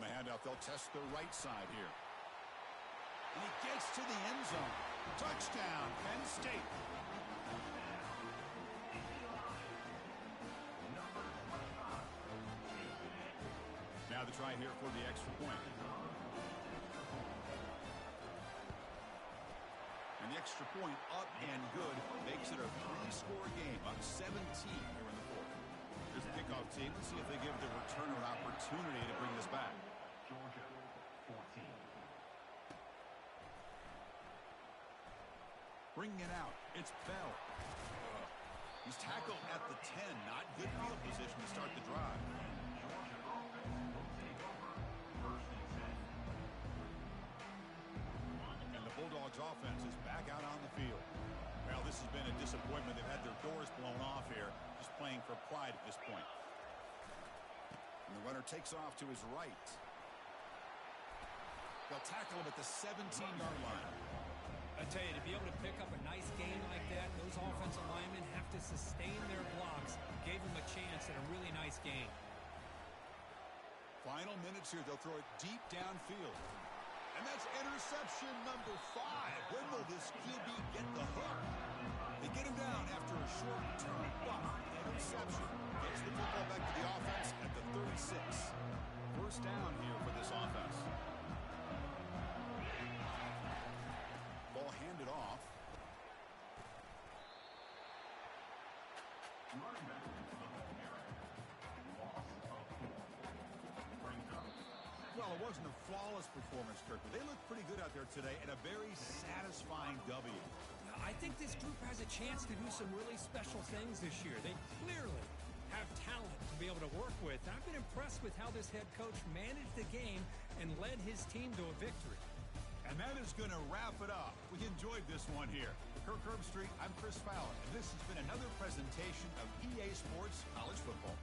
On the handout, they'll test the right side here. And he gets to the end zone. Touchdown, Penn State. Now the try here for the extra point. And the extra point up and good makes it a 3-score game, up 17 here in the fourth. Here's the kickoff team. Let's see if they give the returner an opportunity to bring this back. Georgia, 14. Bringing it out. It's Bell. He's tackled at the 10. Not good field position to start the drive. Georgia offense will take over. First and 10. And the Bulldogs offense is back out on the field. Well, this has been a disappointment. They've had their doors blown off here, just playing for pride at this point. And the runner takes off to his right. They'll tackle him at the 17-yard line. I tell you, to be able to pick up a nice game like that, those offensive linemen have to sustain their blocks. Gave them a chance at a really nice game. Final minutes here. They'll throw it deep downfield. And that's interception number 5. When will this QB get the hook? They get him down after a short return, but interception gets the football back to the offense at the 36. First down here for this offense. Ball handed off. Running back. Well, it wasn't a flawless performance, Kirk, but they looked pretty good out there today and a very satisfying W. I think this group has a chance to do some really special things this year. They clearly have talent to be able to work with. I've been impressed with how this head coach managed the game and led his team to a victory. And that is going to wrap it up. We enjoyed this one here. For Kirk Herbstreit, I'm Chris Fowler, and this has been another presentation of EA Sports College Football.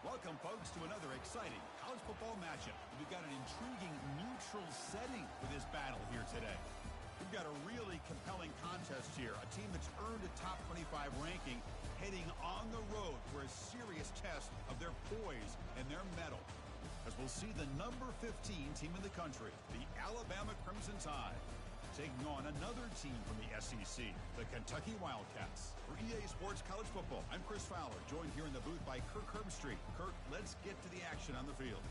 Welcome, folks, to another exciting college football matchup. We've got an intriguing neutral setting for this battle here today. We've got a really compelling contest here. A team that's earned a top 25 ranking heading on the road for a serious test of their poise and their mettle. As we'll see the number 15 team in the country, the Alabama Crimson Tide, taking on another team from the SEC, the Kentucky Wildcats. For EA Sports College Football, I'm Chris Fowler, joined here in the booth by Kirk Herbstreit. Kirk, let's get to the action on the field.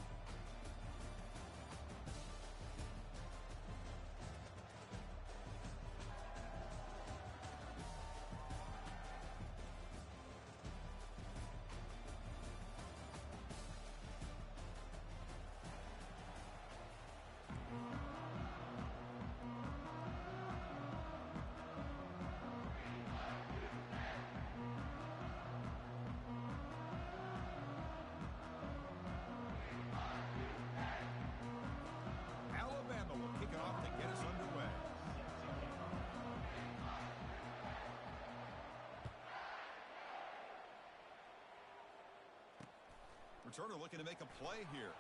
Returner looking to make a play here.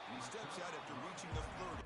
And he steps out after reaching the 30.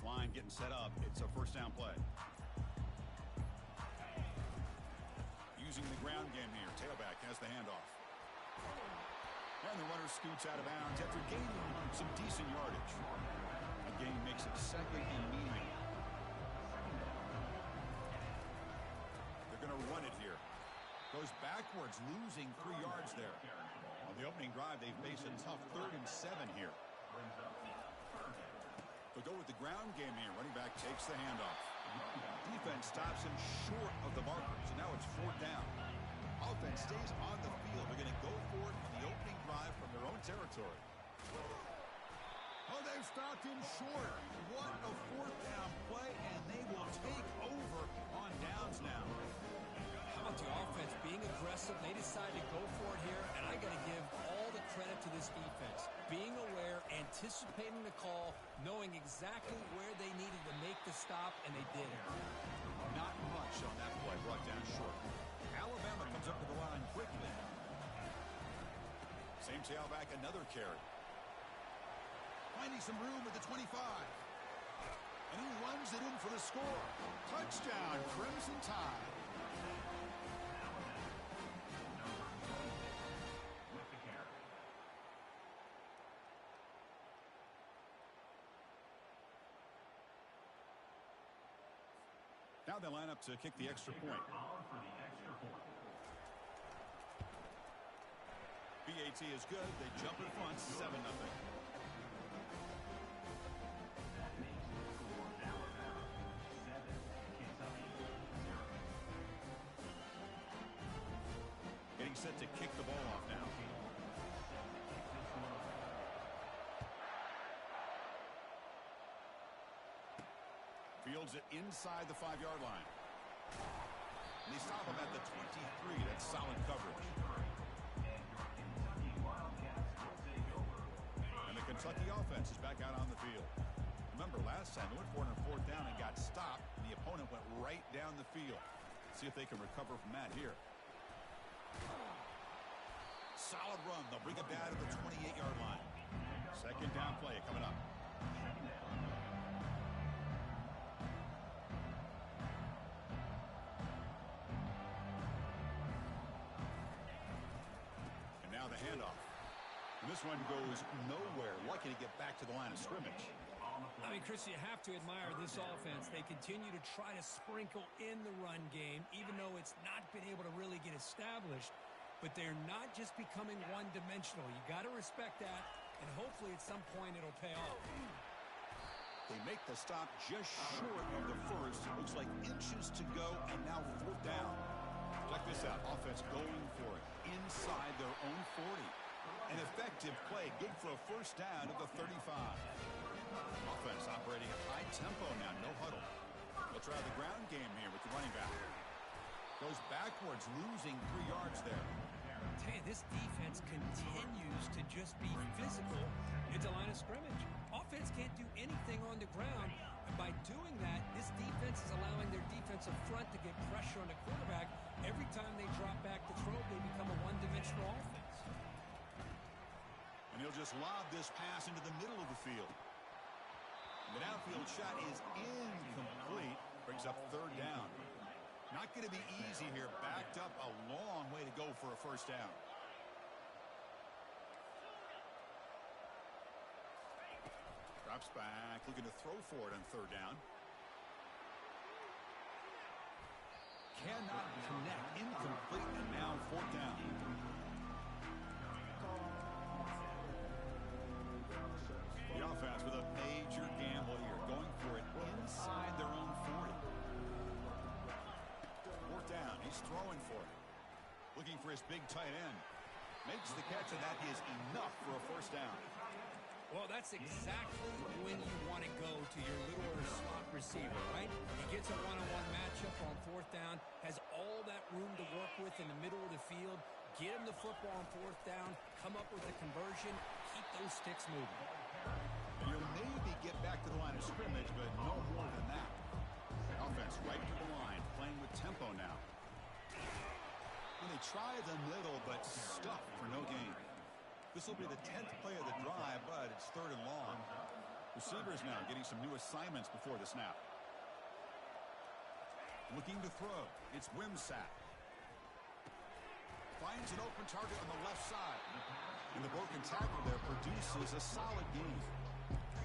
Line getting set up. It's a first down play. Using the ground game here. Tailback has the handoff. And the runner scoots out of bounds after gaining some decent yardage. A gain makes it second and medium. They're going to run it here. Goes backwards, losing 3 yards there. On the opening drive, they face a tough 3rd and 7 here. They'll go with the ground game here. Running back takes the handoff. Defense stops him short of the markers, and now it's 4th down. Offense stays on the field. They're going to go for it on the opening drive from their own territory. Oh, they've stopped him short. What a 4th down play, and they will take over on downs now. How about the offense being aggressive? They decide to go for it here, and I got to give all the credit to this defense. Being aware, anticipating the call, knowing exactly where they needed to make the stop, and they did it. Not much on that play, brought down short. Alabama comes up to the line quickly. Same tailback, another carry. Finding some room at the 25. And he runs it in for the score. Touchdown, Crimson Tide. Now they line up to kick the extra point. BAT is good. They jump in front, 7-0. Getting set to kick the ball off now. Fields it inside the 5-yard line. And they stop him at the 23. That's solid coverage. And the Kentucky offense is back out on the field. Remember, last time they went for it on 4th down and got stopped, and the opponent went right down the field. See if they can recover from that here. Solid run. They'll bring it down to the 28-yard line. 2nd down play coming up. And now the handoff. And this one goes nowhere. Lucky to get back to the line of scrimmage. I mean, Chris, you have to admire this offense. They continue to try to sprinkle in the run game, even though it's not been able to really get established. But they're not just becoming one-dimensional. You got to respect that, and hopefully at some point it'll pay off. They make the stop just short of the first. It looks like inches to go, and now 4th down. Check this out. Offense going for it inside their own 40. An effective play. Good for a 1st down at the 35. Offense operating at high tempo now. No huddle. They'll try the ground game here with the running back. Goes backwards, losing 3 yards there. Hey, this defense continues to just be physical into line of scrimmage. Offense can't do anything on the ground, and by doing that, this defense is allowing their defensive front to get pressure on the quarterback. Every time they drop back to throw, they become a one-dimensional offense. And he'll just lob this pass into the middle of the field. The downfield shot is incomplete. Brings up 3rd down. Not going to be easy here. Backed up a long way to go for a 1st down. Drops back, looking to throw for it on 3rd down. Cannot connect. Incomplete, and now 4th down. The offense with a major gamble here, going for it inside their own 40. 4th down, he's throwing for it. Looking for his big tight end. Makes the catch, and that is enough for a 1st down. Well, that's exactly when you want to go to your little slot receiver, right? He gets a one-on-one matchup on 4th down, has all that room to work with in the middle of the field. Get him the football on 4th down, come up with a conversion, keep those sticks moving. You'll maybe get back to the line of scrimmage, but no more than that. Offense right to the line, playing with tempo now. And they try the middle, but stuck for no gain. This will be the 10th play of the drive, but it's 3rd and long. Receivers now getting some new assignments before the snap. Looking to throw. It's Wimsatt. Finds an open target on the left side. And the broken tackle there produces a solid gain.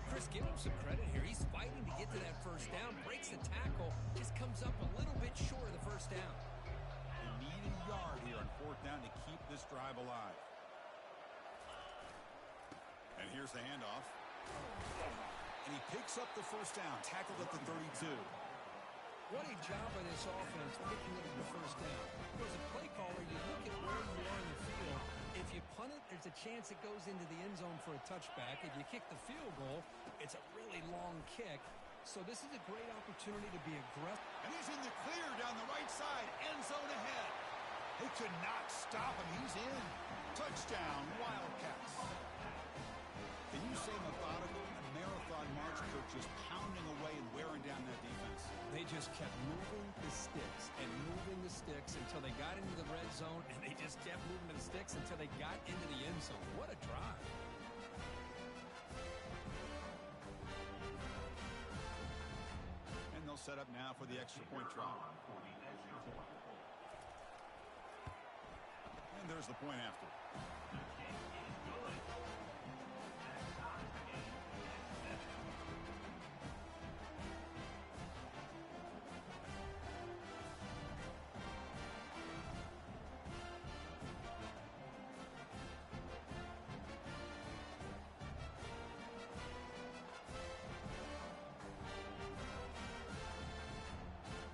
Chris, give him some credit here. He's fighting to get to that 1st down, breaks the tackle, just comes up a little bit short of the 1st down. They need a yard here on 4th down to keep this drive alive. And here's the handoff. And he picks up the 1st down, tackled at the 32. What a job by this offense picking up the 1st down. As a play caller, you look at where you are in the field. If you punt it, there's a chance it goes into the end zone for a touchback. If you kick the field goal, it's a really long kick. So this is a great opportunity to be aggressive. And he's in the clear down the right side, end zone ahead. They could not stop him. He's in. Touchdown, Wildcats. Can you say methodical? A marathon march, Kirk, just pounding away and wearing down that defense. They just kept moving the sticks and moving the sticks until they got into the red zone, and they just kept moving the sticks until they got into the end zone. What a drive. And they'll set up now for the extra point try. And there's the point after.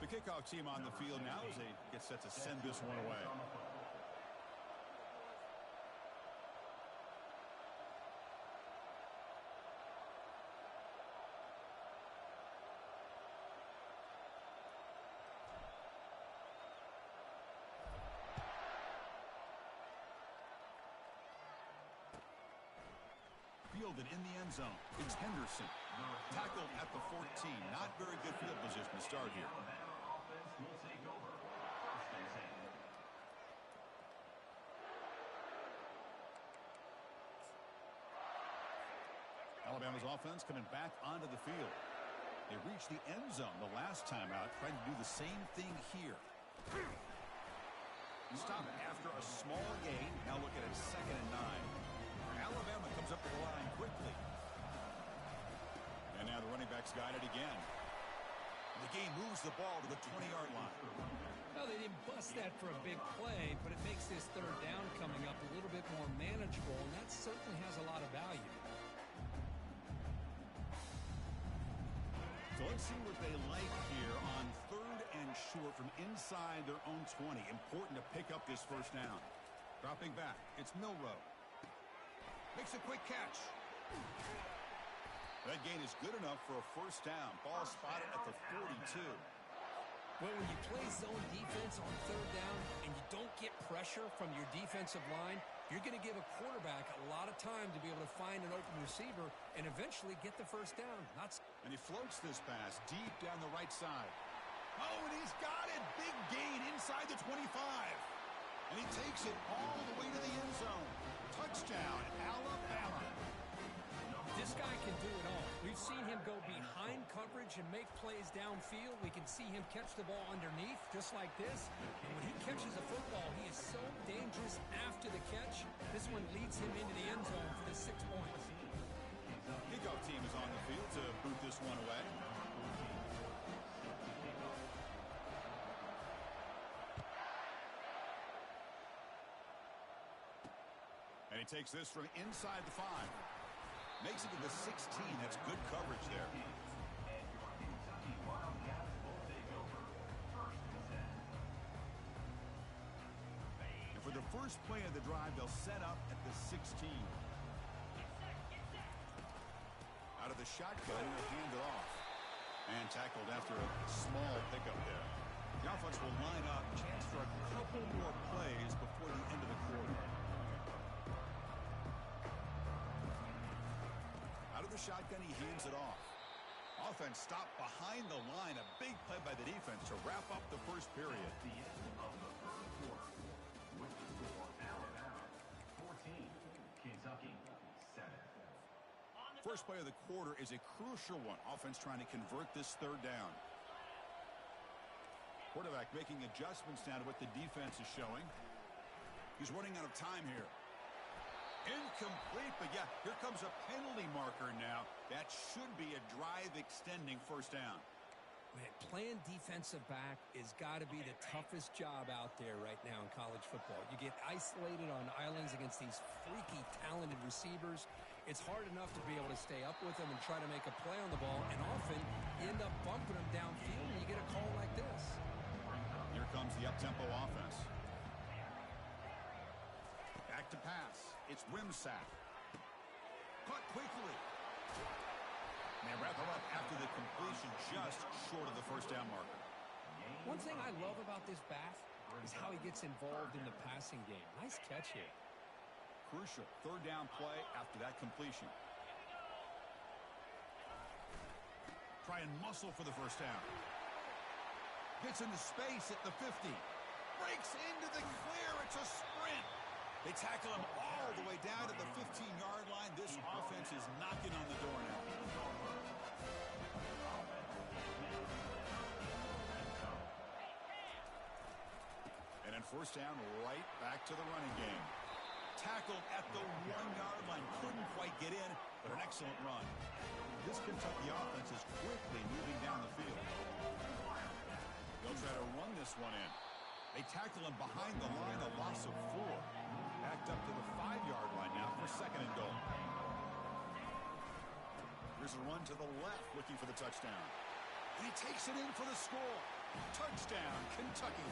The kickoff team on the field now as they get set to send this one away. fielded in the end zone. It's Henderson. Tackled at the 14. Not very good field position to start here. Alabama's offense coming back onto the field. They reached the end zone the last time out, trying to do the same thing here. Stop after a small gain. Now look at it, 2nd and 9. Alabama comes up to the line quickly. And now the running back's got it again. The game moves the ball to the 20-yard line. Well, they didn't bust that for a big play, but it makes this 3rd down coming up a little bit more manageable, and that certainly has a lot of value. So let's see what they like here on 3rd and short from inside their own 20. Important to pick up this 1st down. Dropping back, it's Milroe. Makes a quick catch. That gain is good enough for a 1st down. Ball spotted at the 42. Well, when you play zone defense on 3rd down and you don't get pressure from your defensive line, you're going to give a quarterback a lot of time to be able to find an open receiver and eventually get the 1st down. And he floats this pass deep down the right side. Oh, and he's got it. Big gain inside the 25. And he takes it all the way to the end zone. Touchdown, Alabama. This guy can do it all. We've seen him go behind coverage and make plays downfield. We can see him catch the ball underneath just like this. And when he catches a football, he is so dangerous after the catch. This one leads him into the end zone for the 6 points. Kickoff team is on the field to boot this one away. And he takes this from inside the 5. Makes it to the 16. That's good coverage there. And for the first play of the drive, they'll set up at the 16. Out of the shotgun, they'll hand it off. And tackled after a small pickup there. The offense will line up. Chance for a couple more plays before the end of the quarter. The shotgun, he hands it off. Offense stopped behind the line. A big play by the defense to wrap up the 1st period. The end of the 3rd quarter. With the score, Alabama 14, Kentucky 7. First play of the quarter is a crucial one. Offense trying to convert this 3rd down. Quarterback making adjustments now to what the defense is showing. He's running out of time here. Incomplete, but yeah, here comes a penalty marker now. That should be a drive extending 1st down. Man, playing defensive back has got to be the toughest job out there right now in college football. You get isolated on islands against these freaky, talented receivers. It's hard enough to be able to stay up with them and try to make a play on the ball, and often you end up bumping them downfield and you get a call like this. Here comes the up-tempo offense. Back to pass. It's Wimsatt. Caught quickly. And they wrap him up after the completion, just short of the 1st down marker. One thing I love about this back is how he gets involved in the passing game. Nice catch here. Crucial 3rd down play after that completion. Try and muscle for the 1st down. Gets into space at the 50. Breaks into the clear. It's a sprint. They tackle him all the way down to the 15-yard line. This offense is knocking on the door now. And then 1st down, right back to the running game. Tackled at the 1-yard line. Couldn't quite get in, but an excellent run. This Kentucky offense is quickly moving down the field. They'll try to run this one in. They tackle him behind the line, a loss of 4. Backed up to the 5-yard line now for 2nd and goal. Here's a run to the left, looking for the touchdown. And he takes it in for the score. Touchdown, Kentucky.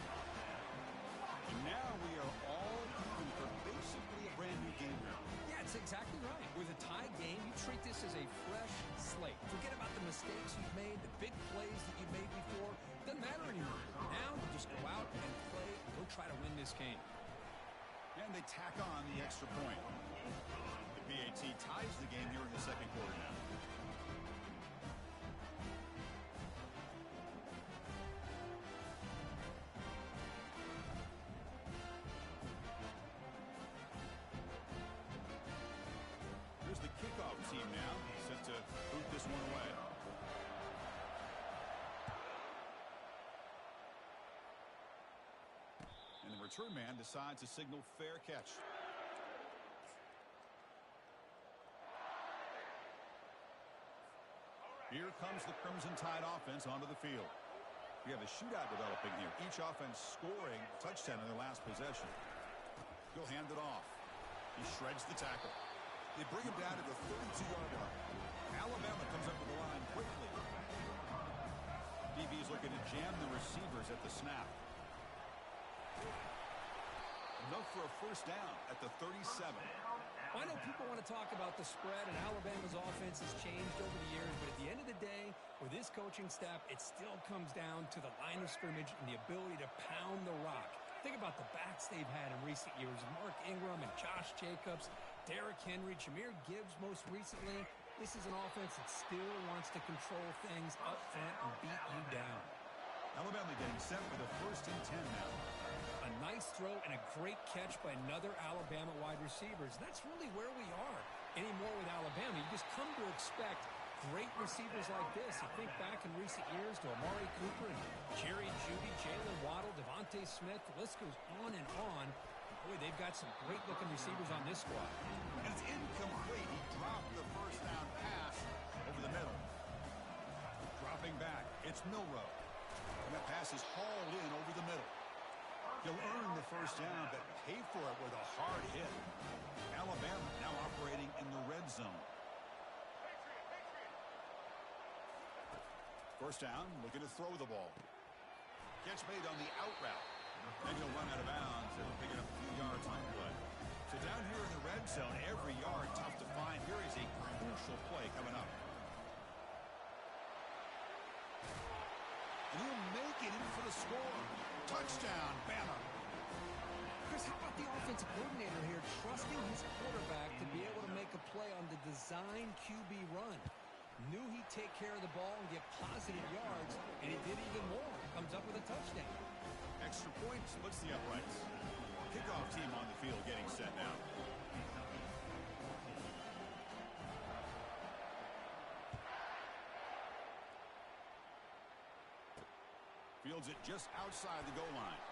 And now we are all even for basically a brand new game now. Yeah, that's exactly right. With a tie game, you treat this as a fresh slate. Forget about the mistakes you've made, the big plays that you made before. Doesn't matter anymore. Now you just go out and play and go try to win this game. And they tack on the extra point. The PAT ties the game here in the second quarter now. Here's the kickoff team now, set to boot this one away. And the return man decides to signal fair catch. Here comes the Crimson Tide offense onto the field. We have a shootout developing here. Each offense scoring a touchdown in their last possession. He'll hand it off. He shreds the tackle. They bring him down to the 32-yard line. Alabama comes up with the line quickly. DB's looking to jam the receivers at the snap. Enough for a first down at the 37. I know people want to talk about the spread, and Alabama's offense has changed over the years, but at the end of the day, with this coaching staff, it still comes down to the line of scrimmage and the ability to pound the rock. Think about the backs they've had in recent years. Mark Ingram and Josh Jacobs, Derrick Henry, Jahmyr Gibbs most recently. This is an offense that still wants to control things up front and beat you down. Alabama getting set for the 1st and 10 now. A nice throw and a great catch by another Alabama wide receivers. That's really where we are anymore with Alabama. You just come to expect great receivers like this. You think back in recent years to Amari Cooper and Jerry Jeudy, Jalen Waddle, Devontae Smith. The list goes on and on. Boy, they've got some great-looking receivers on this squad. And it's incomplete. He dropped the first down pass over the middle. Dropping back, it's Milroe. And that pass is hauled in over the middle. He'll earn the first down, but pay for it with a hard hit. Alabama now operating in the red zone. First down, looking to throw the ball. Catch made on the out route. And he'll run out of bounds. It'll pick it up a few yards on play. So down here in the red zone, every yard tough to find. Here is a crucial play coming up. And he'll make it in for the score. Touchdown, Bama. Chris, how about the offensive coordinator here trusting his quarterback to be able to make a play on the design QB run? Knew he'd take care of the ball and get positive yards, and he did even more. Comes up with a touchdown. Extra point splits the uprights. Kickoff team on the field getting set now. Fields it just outside the goal line.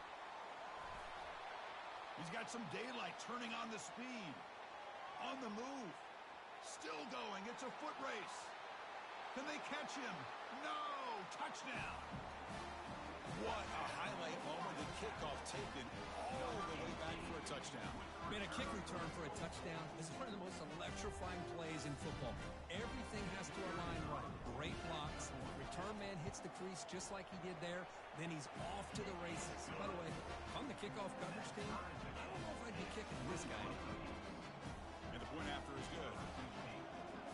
He's got some daylight, turning on the speed. On the move. Still going. It's a foot race. Can they catch him? No! Touchdown! What a highlight moment. The kickoff taken all the way back for a touchdown. Man, a kick return for a touchdown is one of the most electrifying plays in football. Everything has to align right. Great blocks. Return man hits the crease just like he did there. Then he's off to the races. By the way, if I'm the kickoff coverage team, I don't know if I'd be kicking this guy. And the point after is good.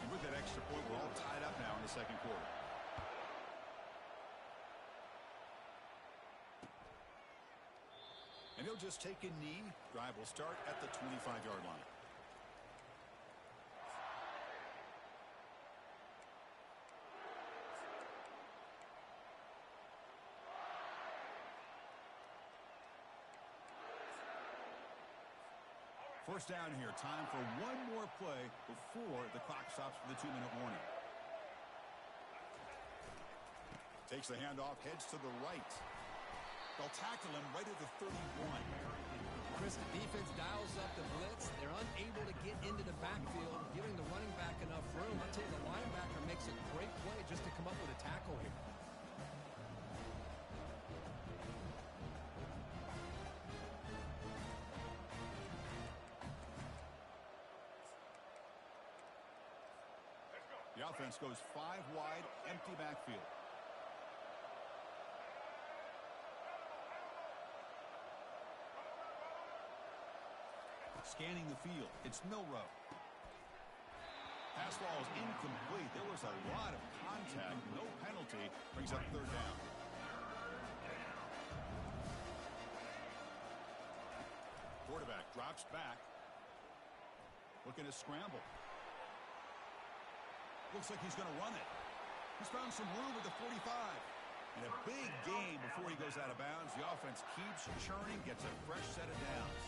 And with that extra point, we're all tied up now in the second quarter. And he'll just take a knee. Drive will start at the 25-yard line. First down here. Time for one more play before the clock stops for the 2-minute warning. Takes the handoff, heads to the right. They'll tackle him right at the 31. Chris, the defense dials up the blitz. They're unable to get into the backfield, giving the running back enough room. I'll tell you, the linebacker makes a great play just to come up with a tackle here. The offense goes 5 wide, empty backfield. Scanning the field, it's Milroe. Pass ball is incomplete. There was a lot of contact. No penalty. Brings up third down. Quarterback drops back. Looking to scramble. Looks like he's going to run it. He's found some room at the 45. And a big gain before he goes out of bounds. The offense keeps churning, gets a fresh set of downs.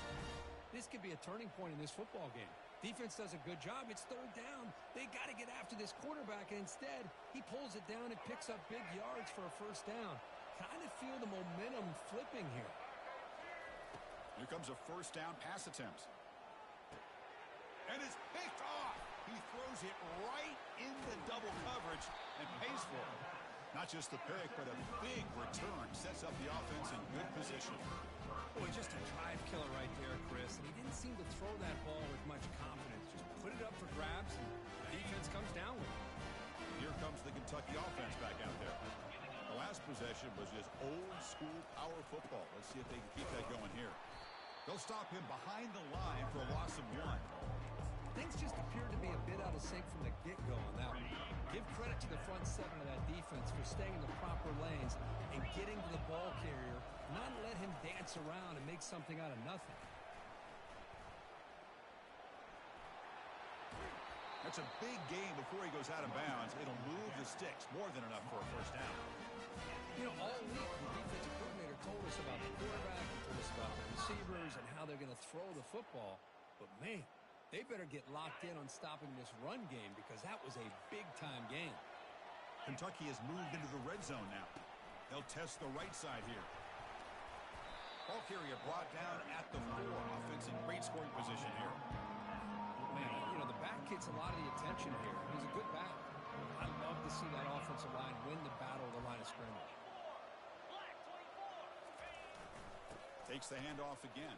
This could be a turning point in this football game. Defense does a good job. It's third down. They got to get after this quarterback, and instead, he pulls it down and picks up big yards for a first down. Kind of feel the momentum flipping here. Here comes a first down pass attempt. And it's picked off. He throws it right into double coverage and pays for it. Not just the pick, but a big return. Sets up the offense in good position. Boy, just a drive killer right there, Chris. And he didn't seem to throw that ball with much confidence. Just put it up for grabs, and the defense comes down with it. Here comes the Kentucky offense back out there. The last possession was just old-school power football. Let's see if they can keep that going here. They'll stop him behind the line for a loss of 1. Things just appeared to be a bit out of sync from the get-go on that one. Give credit to the front seven of that defense for staying in the proper lanes and getting to the ball carrier, not let him dance around and make something out of nothing. That's a big gain before he goes out of bounds. It'll move the sticks, more than enough for a first down. You know, all week, the defensive coordinator told us about the quarterback, he told us about the receivers and how they're going to throw the football. But, man, they better get locked in on stopping this run game because that was a big-time game. Kentucky has moved into the red zone now. They'll test the right side here. Ball carrier brought down at the 4. Offense in great scoring position here. Man, you know, the back gets a lot of the attention here. He's a good back. I love to see that offensive line win the battle of the line of scrimmage. Takes the handoff again.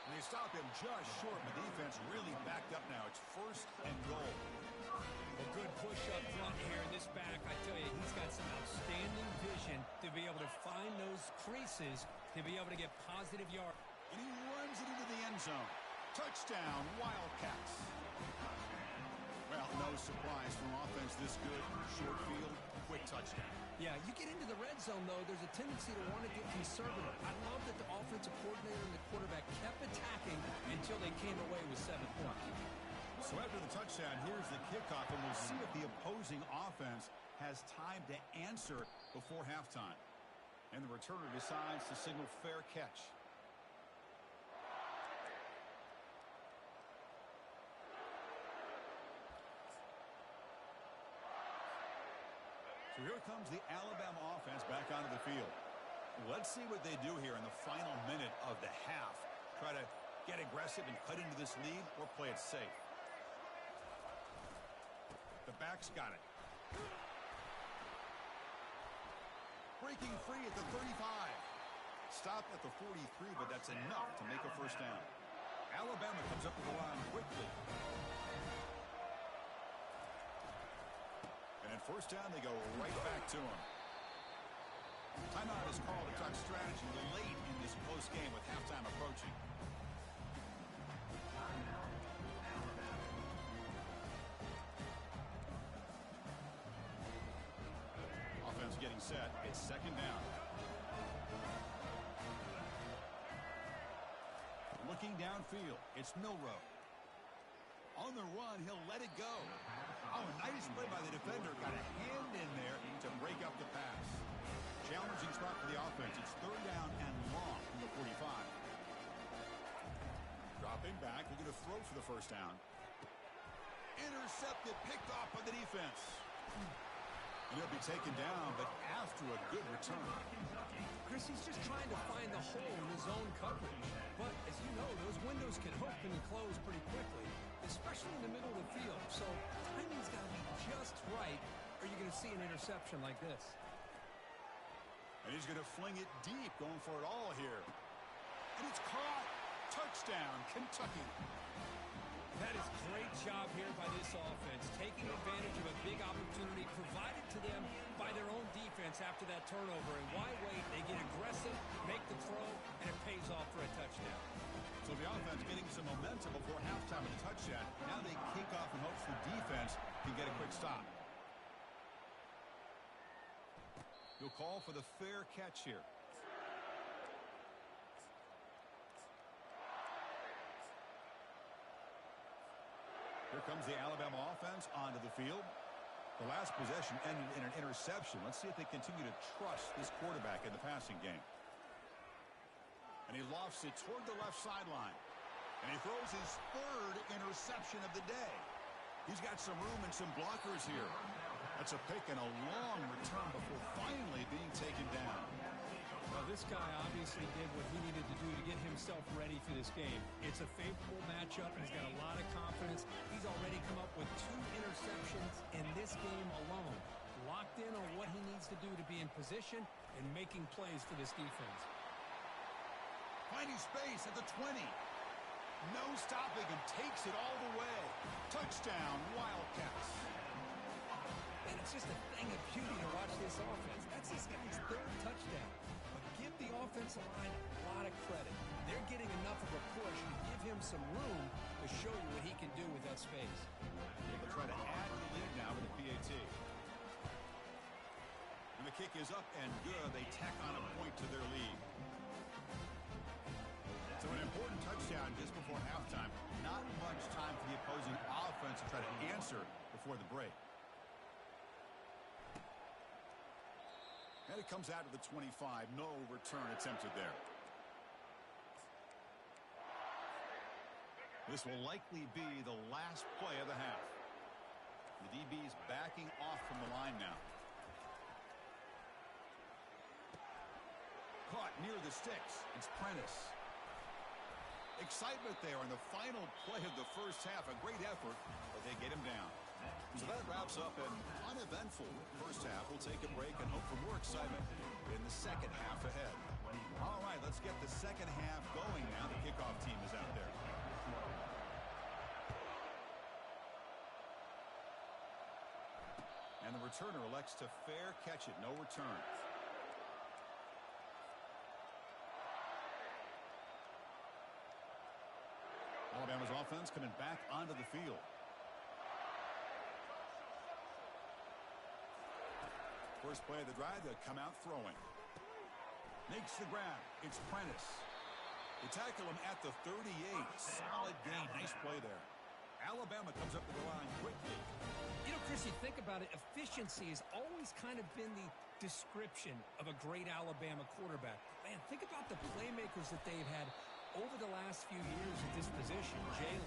And they stop him just short. The defense really backed up now. It's first and goal. A good push up front here in this back. I tell you, he's got some outstanding vision to be able to find those creases to be able to get positive yards. And he runs it into the end zone. Touchdown, Wildcats. Well, no surprise from offense this good. Short field, quick touchdown. Yeah, you get into the red zone, though, there's a tendency to want to get conservative. I love that the offensive coordinator and the quarterback kept attacking until they came away with 7 points. So after the touchdown, here's the kickoff, and we'll see if the opposing offense has time to answer before halftime. And the returner decides to signal fair catch. So here comes the Alabama offense back onto the field. Let's see what they do here in the final minute of the half. Try to get aggressive and cut into this lead or play it safe. The back's got it. Breaking free at the 35. Stopped at the 43, but that's enough to make a first down. Alabama comes up with the line quickly. And first down, they go right back to him. Timeout is called to talk strategy late in this close game with halftime approaching. Offense getting set. It's second down. Looking downfield, it's Milroe. On the run, he'll let it go. Oh, nice play by the defender. Got a hand in there to break up the pass. Challenging spot for the offense. It's third down and long from the 45. Dropping back, looking to throw for the first down. Intercepted, picked off by the defense. And he'll be taken down, but after a good return. Chris, he's just trying to find the hole in his own coverage. But, as you know, those windows can open and close pretty quickly, especially in the middle of the field. So, timing's got to be just right, or you're going to see an interception like this. And he's going to fling it deep, going for it all here. And it's caught. Touchdown, Kentucky. That is a great job here by this offense, taking advantage of a big opportunity provided to them by their own defense after that turnover. And why wait? They get aggressive, make the throw, and it pays off for a touchdown. So the offense getting some momentum before halftime with a touchdown. Now they kick off in hopes the defense can get a quick stop. You'll call for the fair catch here. Here comes the Alabama offense onto the field. The last possession ended in an interception. Let's see if they continue to trust this quarterback in the passing game. And he lofts it toward the left sideline. And he throws his third interception of the day. He's got some room and some blockers here. That's a pick and a long return before finally being taken down. Well, this guy obviously did what he needed to do to get himself ready for this game. It's a favorable matchup. He's got a lot of confidence. He's already come up with 2 interceptions in this game alone. Locked in on what he needs to do to be in position and making plays for this defense. Finding space at the 20. No stopping him. Takes it all the way. Touchdown, Wildcats. And it's just a thing of beauty to watch this offense. That's this guy's 3rd touchdown. But give the offensive line a lot of credit. They're getting enough of a push to give him some room to show you what he can do with that space. They'll try to add to the lead now with the PAT. And the kick is up and good. They tack on a point to their lead. So an important touchdown just before halftime. Not much time for the opposing offense to try to answer before the break. And it comes out of the 25. No return attempted there. This will likely be the last play of the half. The DB's backing off from the line now. Caught near the sticks. It's Prentice. Excitement there on the final play of the first half. A great effort, but they get him down. So that wraps up an uneventful first half. We'll take a break and hope for more excitement in the second half ahead. All right, let's get the second half going now. The kickoff team is out there. And the returner elects to fair catch it. No returns. Alabama's offense coming back onto the field. First play of the drive, they'll come out throwing. Makes the grab. It's Prentice. They tackle him at the 38. Solid gain. Nice play there. Alabama comes up to the line quickly. You know, Chris, you think about it, efficiency has always kind of been the description of a great Alabama quarterback. Man, think about the playmakers that they've had over the last few years at this position. Jalen,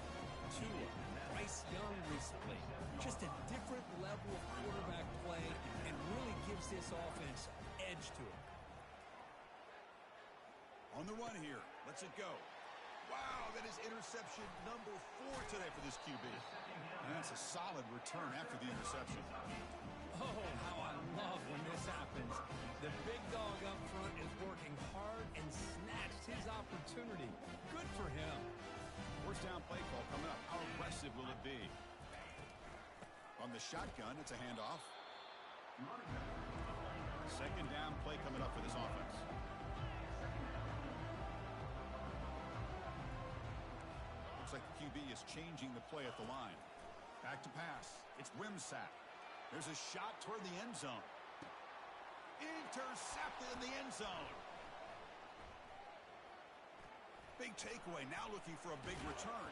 Tua, Bryce Young recently. Just a different level of quarterback play and really gives this offense edge to it. On the run here. Let's it go. Wow, that is interception number 4 today for this QB. And that's a solid return after the interception. Oh, how I love when this happens. The big dog up front is working hard and snatched his opportunity. Good for him. First down play call coming up. How aggressive will it be? On the shotgun, it's a handoff. Second down play coming up for this offense. Looks like the QB is changing the play at the line. Back to pass. It's Wimsatt. There's a shot toward the end zone. Intercepted in the end zone. Big takeaway. Now looking for a big return.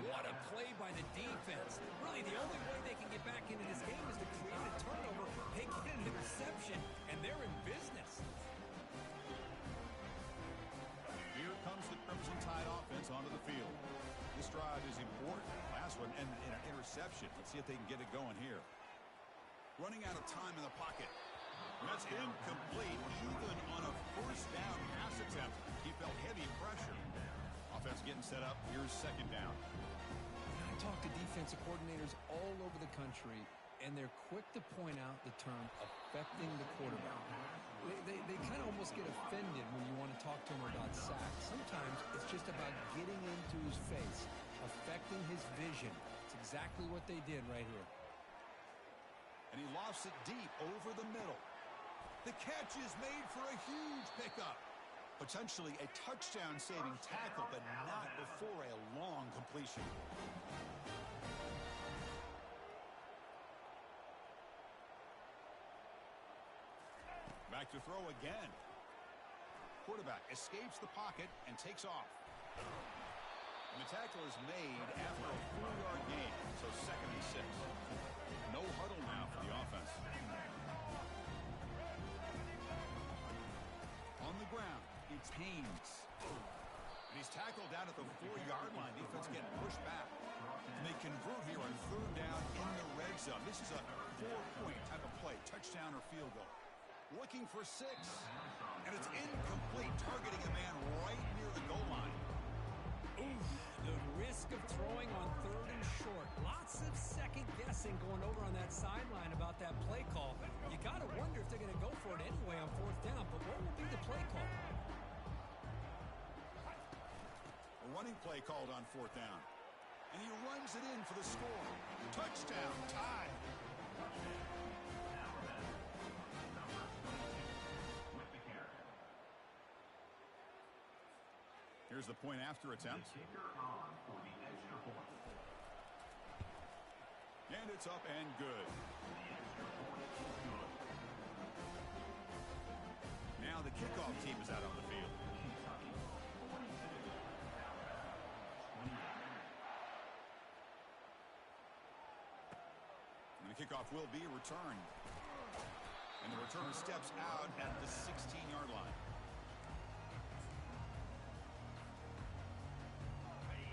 What a play by the defense. Really, the only way they can get back into this game is to create a turnover. They get an interception, and they're in business. Here comes the Crimson Tide offense onto the field. This drive is important. Last one ended in an interception. Let's see if they can get it going here. Running out of time in the pocket. That's incomplete, even on a first down pass attempt. He felt heavy pressure. Offense getting set up. Here's second down. I talk to defensive coordinators all over the country, and they're quick to point out the term affecting the quarterback. They kind of almost get offended when you want to talk to them about sacks. Sometimes it's just about getting into his face, affecting his vision. It's exactly what they did right here. And he lofts it deep over the middle. The catch is made for a huge pickup. Potentially a touchdown-saving tackle, but not before a long completion. Back to throw again. Quarterback escapes the pocket and takes off. And the tackle is made after a 4-yard gain, so 2nd and 6. No huddle now for the offense. On the ground, it's Haynes. And he's tackled down at the 4-yard line. Defense getting pushed back. And they convert here on 3rd down in the red zone. This is a 4-point type of play, touchdown or field goal. Looking for 6. And it's incomplete, targeting a man right near the goal line. Oof, the risk of throwing on 3rd and short. Lots of second guessing going over on that sideline about that play call. You got to wonder if they're going to go for it anyway on 4th down. But what will be the play call? A running play called on 4th down. And he runs it in for the score. Touchdown, tie. Here's the point after attempt. And it's up and good. Now the kickoff team is out on the field. And the kickoff will be returned. And the return steps out at the 16-yard line.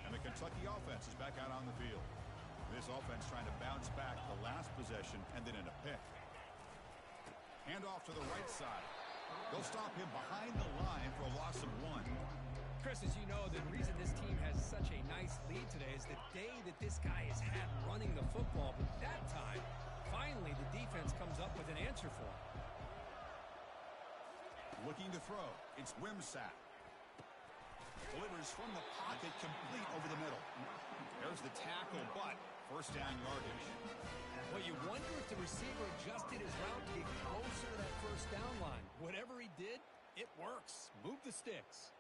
And the Kentucky offense is back out on the field. This offense trying to bounce back the last possession and then in a pick. Hand off to the right side. They'll stop him behind the line for a loss of 1. Chris, as you know, the reason this team has such a nice lead today is the day that this guy has had running the football. But that time, finally, the defense comes up with an answer for him. Looking to throw. It's Wimsatt. Delivers from the pocket, complete over the middle. There's the tackle, but 1st down yardage. Well, you wonder if the receiver adjusted his route to get closer to that 1st down line. Whatever he did, it works. Move the sticks.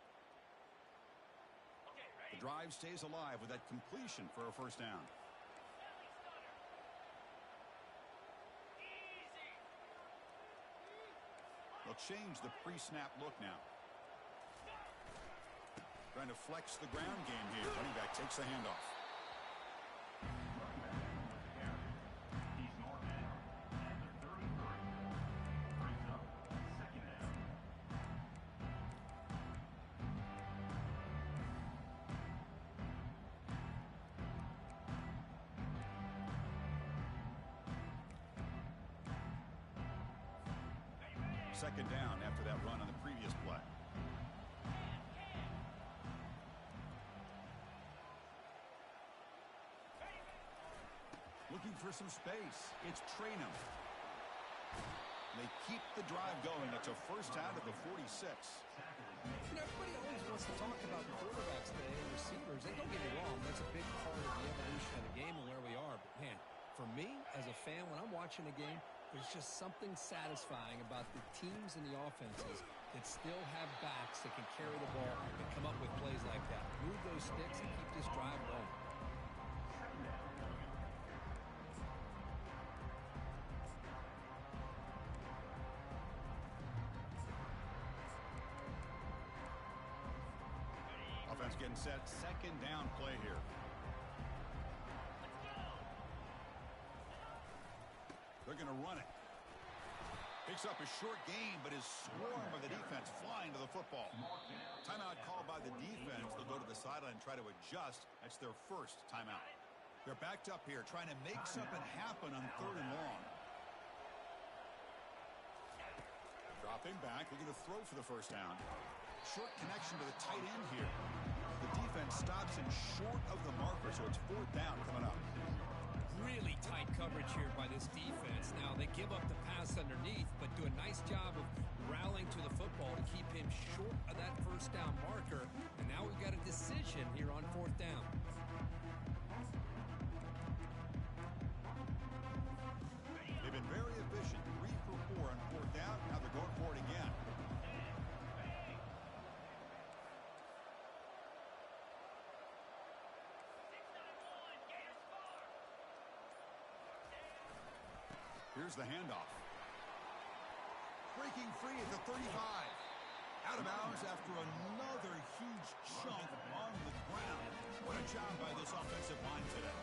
The drive stays alive with that completion for a 1st down. They'll change the pre-snap look now. Trying to flex the ground game here. Running back takes the handoff. Second down after that run on the previous play. Looking for some space. It's Traynham. They keep the drive going. It's a 1st down at the 46. You know, everybody always wants to talk about quarterbacks today and receivers. And don't get me wrong, that's a big part of the evolution of the game and where we are. But, man, for me, as a fan, when I'm watching a game, there's just something satisfying about the teams and the offenses that still have backs that can carry the ball and come up with plays like that. Move those sticks and keep this drive going. Offense getting set. 2nd down play here. They're going to run it. Picks up a short gain, but his swarm of the defense flying to the football. Timeout called by the defense. They'll go to the sideline and try to adjust. That's their 1st timeout. They're backed up here, trying to make something happen on 3rd and long. Dropping back, looking to throw for the 1st down. Short connection to the tight end here. The defense stops him short of the marker, so it's 4th down coming up. Really tight coverage here by this defense. Now, they give up the pass underneath, but do a nice job of rallying to the football to keep him short of that 1st down marker. And now we've got a decision here on 4th down. They've been very efficient. 3 for 4 on 4th down. Now they're going for it again. Here's the handoff. Breaking free at the 35. Out of bounds after another huge chunk on the ground. What a job by this offensive line today.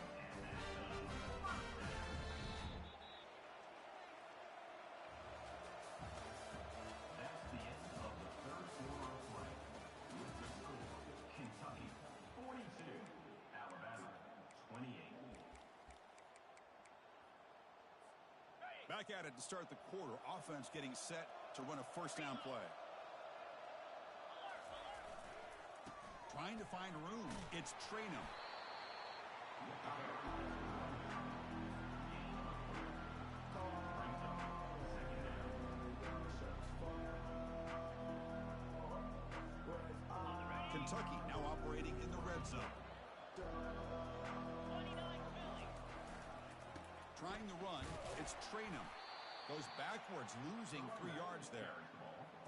That's the end of the third quarter of play. With the score, Kentucky 42, Alabama 28. Back at it to start the quarter. Offense getting set to run a first down play. Trying to find room. It's Traynham. Kentucky now operating in the red zone. Trying to run. It's Traynham. Goes backwards, losing 3 yards there.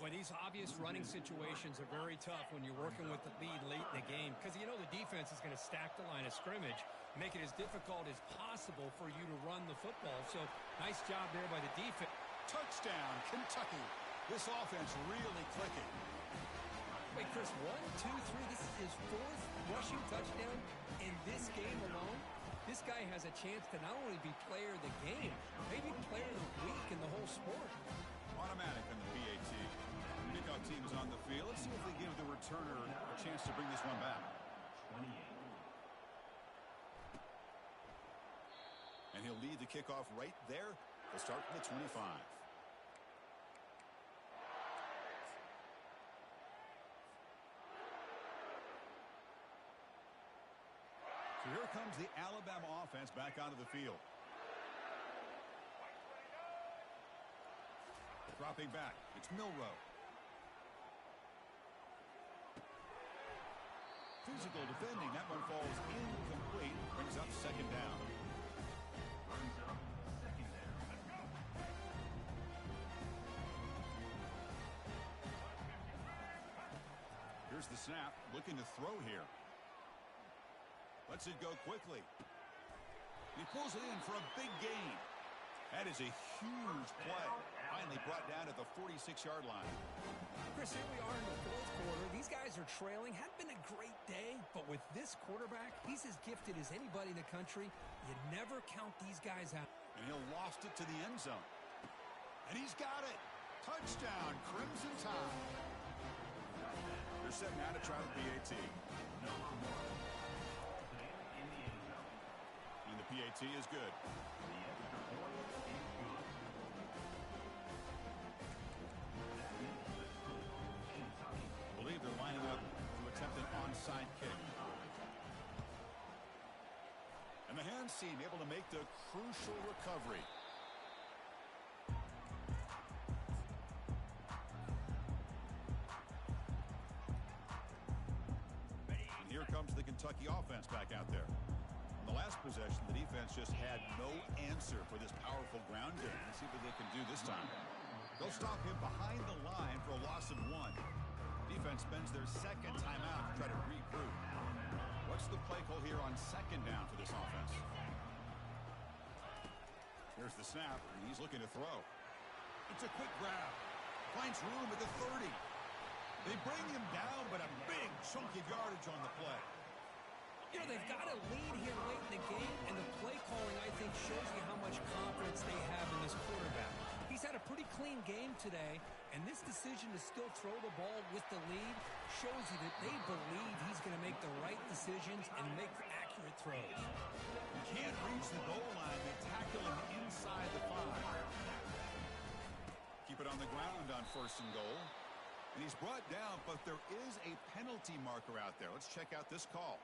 Boy, these obvious running situations are very tough when you're working with the lead late in the game because you know the defense is going to stack the line of scrimmage, make it as difficult as possible for you to run the football. So, nice job there by the defense. Touchdown, Kentucky. This offense really clicking. Wait, Chris, 1, 2, 3. This is his 4th rushing touchdown in this game alone. This guy has a chance to not only be player of the game, maybe player of the week in the whole sport. Automatic on the PAT. Kickoff team is on the field. Let's see if they give the returner a chance to bring this one back. 28. And he'll lead the kickoff right there. They'll start from the 25. So here comes the Alabama offense back onto the field. Dropping back. It's Milroe. Physical defending. That one falls incomplete. Brings up second down. Brings up second down. Here's the snap. Looking to throw here. Lets it go quickly. He pulls it in for a big gain. That is a huge play. Finally brought down at the 46-yard line. Chris, here we are in the 4th quarter. These guys are trailing. Had been a great day, but with this quarterback, he's as gifted as anybody in the country. You never count these guys out. And he'll lost it to the end zone. And he's got it. Touchdown, Crimson Tide. They're set now to try the PAT. Number 1. In the end zone. And the PAT is good. The extra point is good. That means the score, Kentucky. I believe they're lining up to attempt an onside kick. And the hands team able to make the crucial recovery. And here comes the Kentucky offense back out there. In the last possession, the defense just had no answer for this powerful ground game. Let's see what they can do this time. They'll stop him behind the line for a loss of 1. Defense spends their second timeout to try to regroup. What's the play call here on second down for this offense? Here's the snap, and he's looking to throw. It's a quick grab. Finds room at the 30. They bring him down, but a big chunk of yardage on the play. You know, they've got a lead here late in the game, and the play calling, I think, shows you how much confidence they have in this quarterback. He's had a pretty clean game today, and this decision to still throw the ball with the lead shows you that they believe he's going to make the right decisions and make accurate throws. You can't reach the goal line. They tackle him inside the 5. Keep it on the ground on 1st and goal. And he's brought down, but there is a penalty marker out there. Let's check out this call.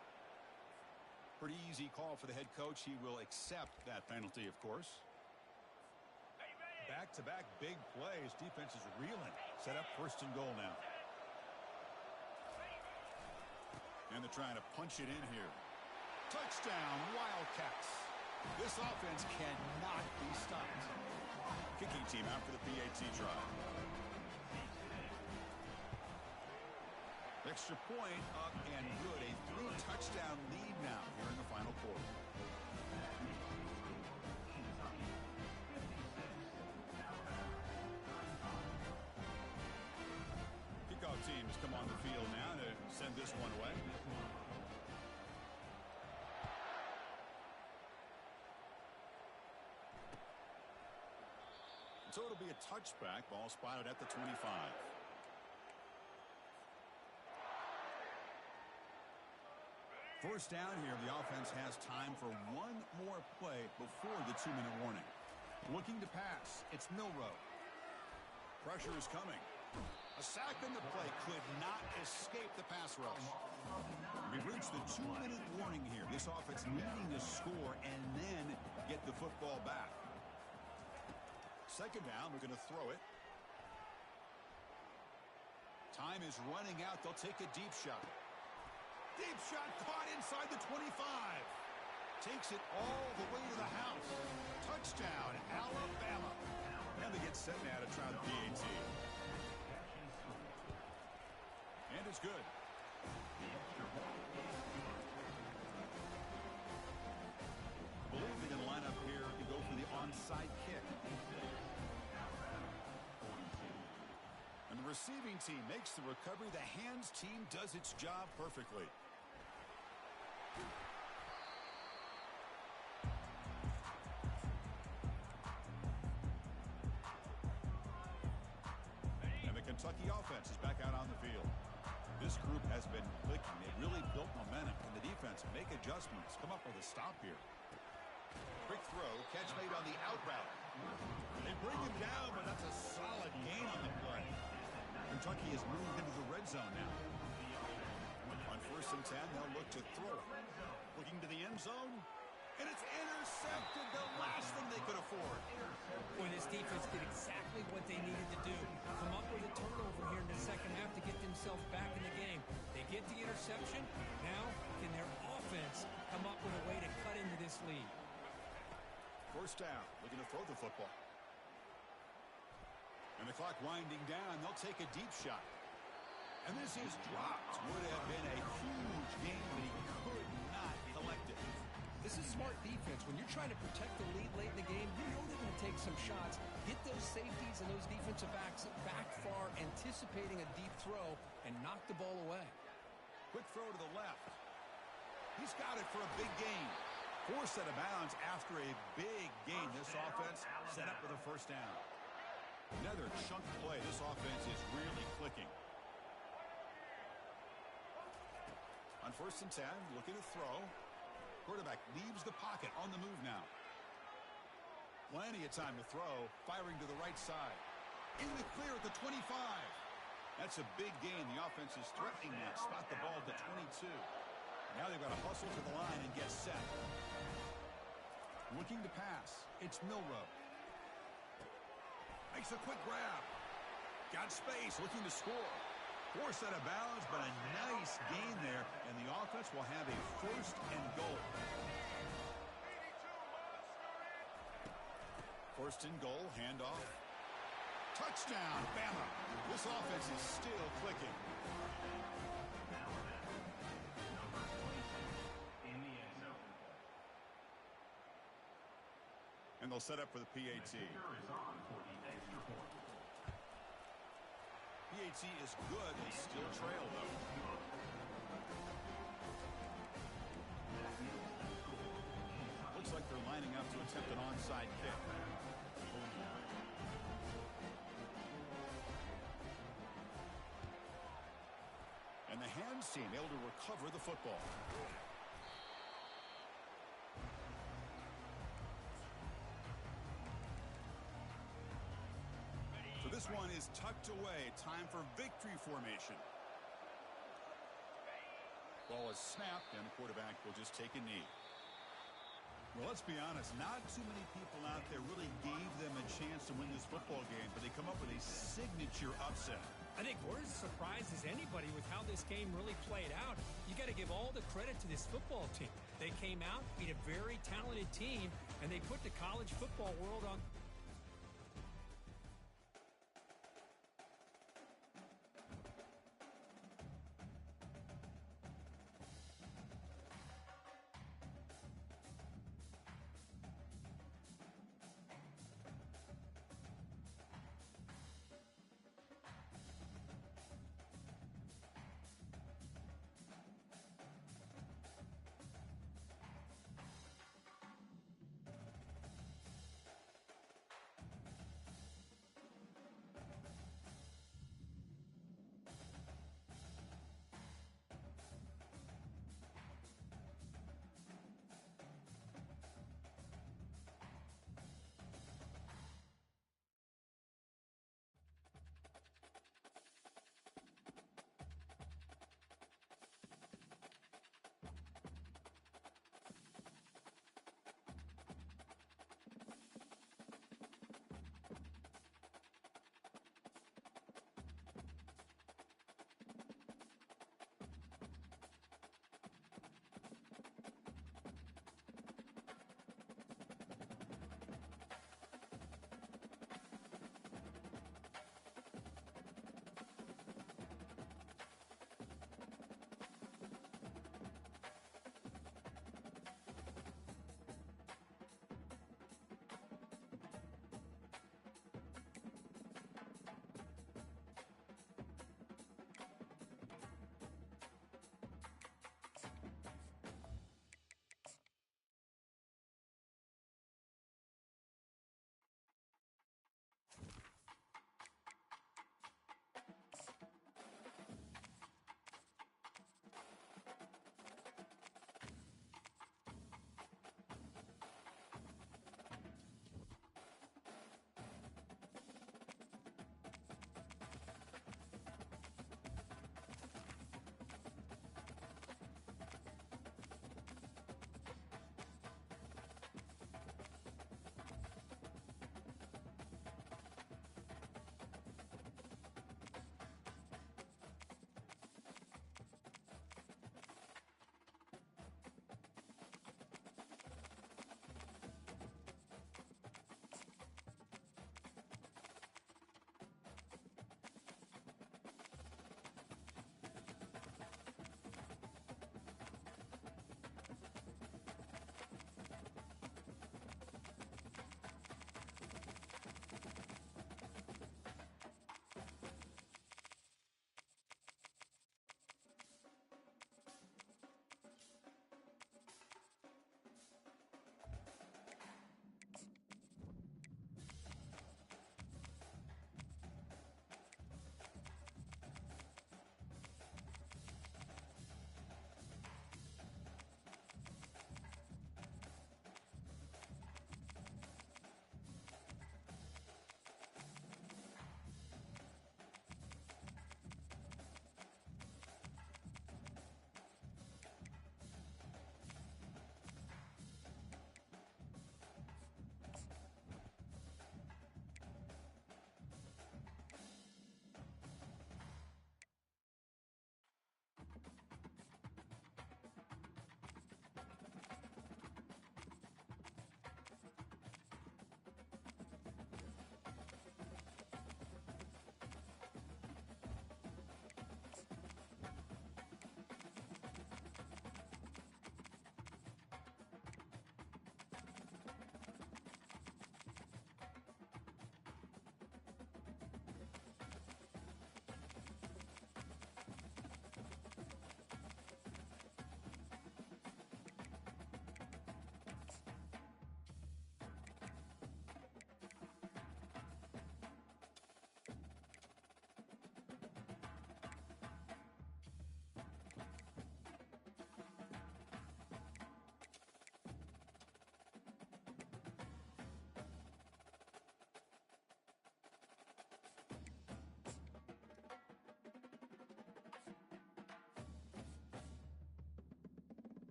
Pretty easy call for the head coach. He will accept that penalty, of course. Back-to-back big plays. Defense is reeling. Set up 1st and goal now. And they're trying to punch it in here. Touchdown, Wildcats. This offense cannot be stopped. Kicking team out for the PAT try. Extra point up and good. A 3-touchdown lead now here in the final quarter. So it'll be a touchback. Ball spotted at the 25. First down here. The offense has time for one more play before the 2-minute warning. Looking to pass. It's Milroe. Pressure is coming. A sack in the play could not escape the pass rush. We've reached the 2-minute warning here. This offense needing to score and then get the football back. Second down, we're going to throw it. Time is running out. They'll take a deep shot. Deep shot caught inside the 25. Takes it all the way to the house. Touchdown, Alabama. And they get set now to try the PAT. And it's good. I believe they're going to line up here and go for the onside kick. And the receiving team makes the recovery. The hands team does its job perfectly. And the Kentucky offense is back out on the field. This group has been clicking. They really built momentum. And the defense make adjustments. Come up with a stop here. Quick throw. Catch made on the out route. They bring him down, but that's a solid gain on the play. Kentucky has moved into the red zone now. On 1st and 10, they'll look to throw it. Looking to the end zone. And it's intercepted. The last thing they could afford. Boy, this defense did exactly what they needed to do. Come up with a turnover here in the second half to get themselves back in the game. They get the interception. Now, can their offense come up with a way to cut into this lead? First down. Looking to throw the football. And the clock winding down. They'll take a deep shot. And this is dropped. Would have been a huge game, but he could not collect it. This is smart defense. When you're trying to protect the lead late in the game, you know they're going to take some shots, get those safeties and those defensive backs back far, anticipating a deep throw, and knock the ball away. Quick throw to the left. He's got it for a big gain. Forced out of bounds after a big gain. This offense set up with a first down. Another chunk play. This offense is really clicking. On 1st and 10, looking to throw. Quarterback leaves the pocket on the move now. Plenty of time to throw. Firing to the right side. In the clear at the 25. That's a big gain. The offense is threatening that. Spot the ball at the 22. Now they've got to hustle to the line and get set. Looking to pass. It's Milroe. Makes a quick grab. Got space. Looking to score. Forced out of bounds, but a nice gain there. And the offense will have a 1st and goal. 1st and goal. Handoff. Touchdown, Bama. This offense is still clicking. And they'll set up for the PAT. PAT is good. They still trail, though. Looks like they're lining up to attempt an onside kick. And the hands team able to recover the football. So this one is tucked away. Time for victory formation. Ball is snapped, and the quarterback will just take a knee. Well, let's be honest. Not too many people out there really gave them a chance to win this football game, but they come up with a signature upset. I think we're as surprised as anybody with how this game really played out. You got to give all the credit to this football team. They came out, beat a very talented team, and they put the college football world on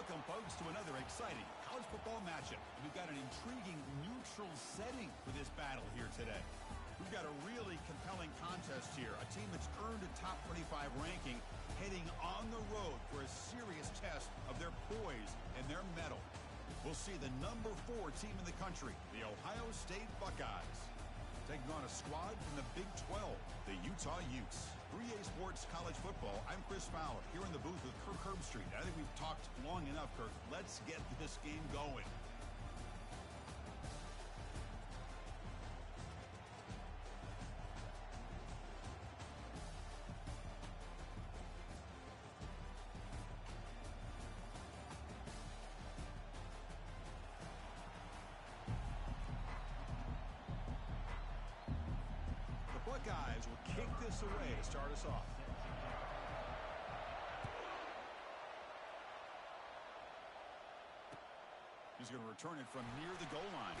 Welcome, folks, to another exciting college football matchup. We've got an intriguing neutral setting for this battle here today. We've got a really compelling contest here. A team that's earned a top 25 ranking heading on the road for a serious test of their poise and their mettle. We'll see the number 4 team in the country, the Ohio State Buckeyes, taking on a squad from the Big 12, the Utah Utes. 3A Sports College Football, I'm Chris Fowler, here in the booth with Kirk Herbstreit. I think we've talked long enough, Kirk. Let's get this game going. Buckeyes will kick this away to start us off. He's going to return it from near the goal line.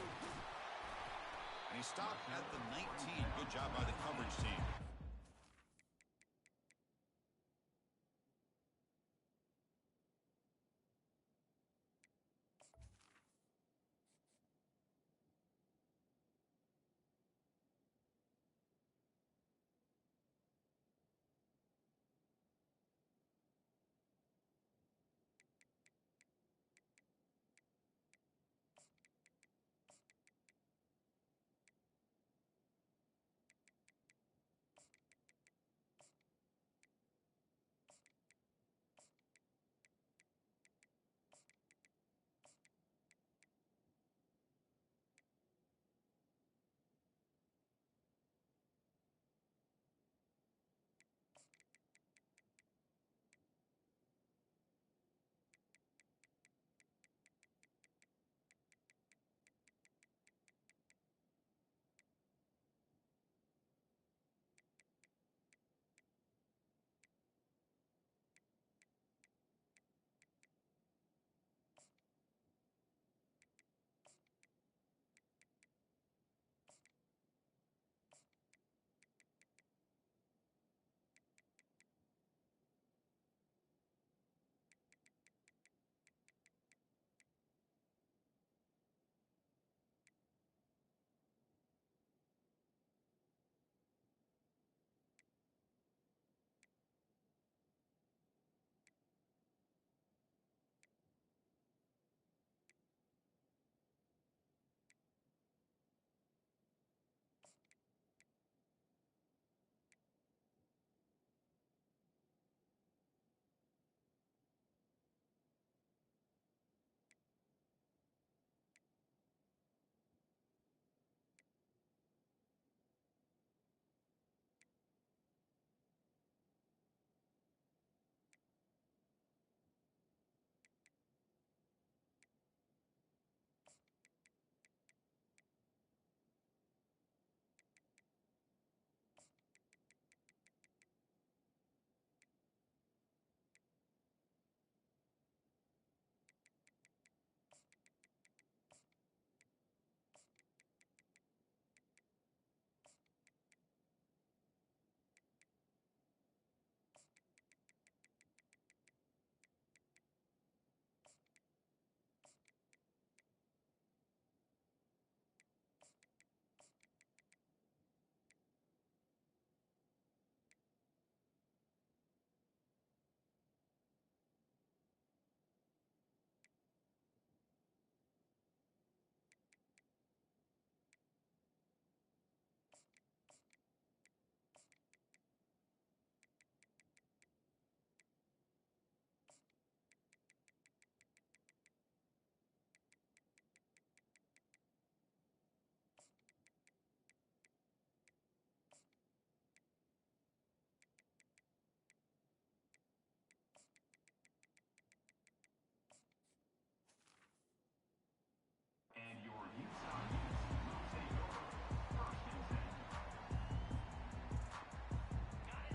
And he stopped at the 19. Good job by the coverage team.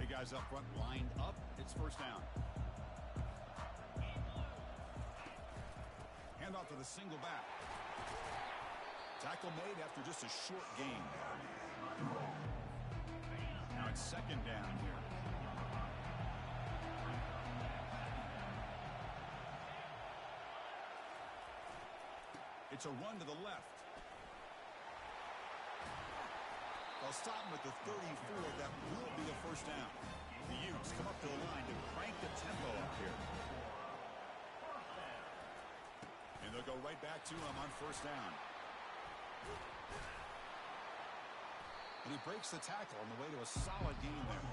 Guys up front lined up. It's first down. Hand off to the single back. Tackle made after just a short gain. Now it's second down here. It's a run to the left. They'll stop him at the 34. That will be a first down. The Utes come up to the line to crank the tempo up here. And they'll go right back to him on first down. And he breaks the tackle on the way to a solid gain there.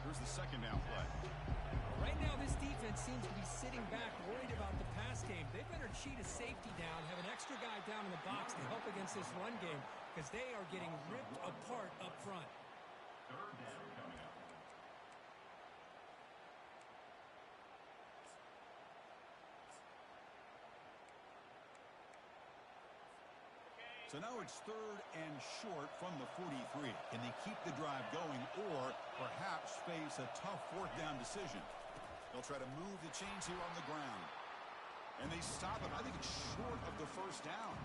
Here's the second down play. Right now, this defense seems to be sitting back, worried about the pass game. They better cheat a safety down, have an extra guy down in the box to help against this run game, because they are getting ripped apart up front. Third down coming up. So now it's third and short from the 43. Can they keep the drive going or perhaps face a tough fourth down decision? They'll try to move the chains here on the ground. And they stop him. I think it's short of the first down.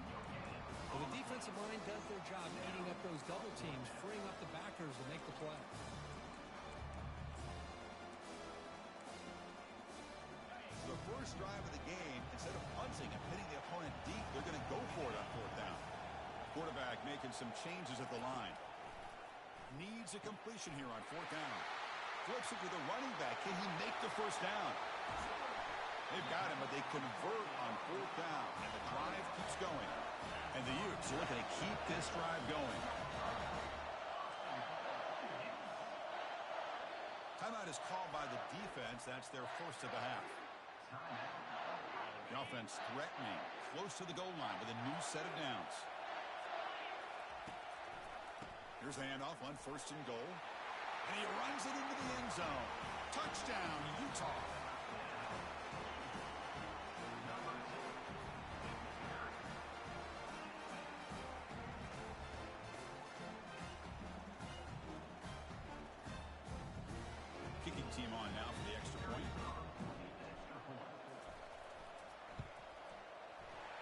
Well, the defensive line does their job eating up those double teams, freeing up the backers to make the play. The first drive of the game, instead of punting and hitting the opponent deep, they're going to go for it on fourth down. Quarterback making some changes at the line. Needs a completion here on fourth down. Flips it to the running back. Can he make the first down? They've got him, but they convert on fourth down, and the drive keeps going. And the Utes are looking to keep this drive going. Timeout is called by the defense. That's their first of the half. The offense threatening, close to the goal line with a new set of downs. Here's the handoff on first and goal. And he runs it into the end zone. Touchdown, Utah. Kicking team on now for the extra point.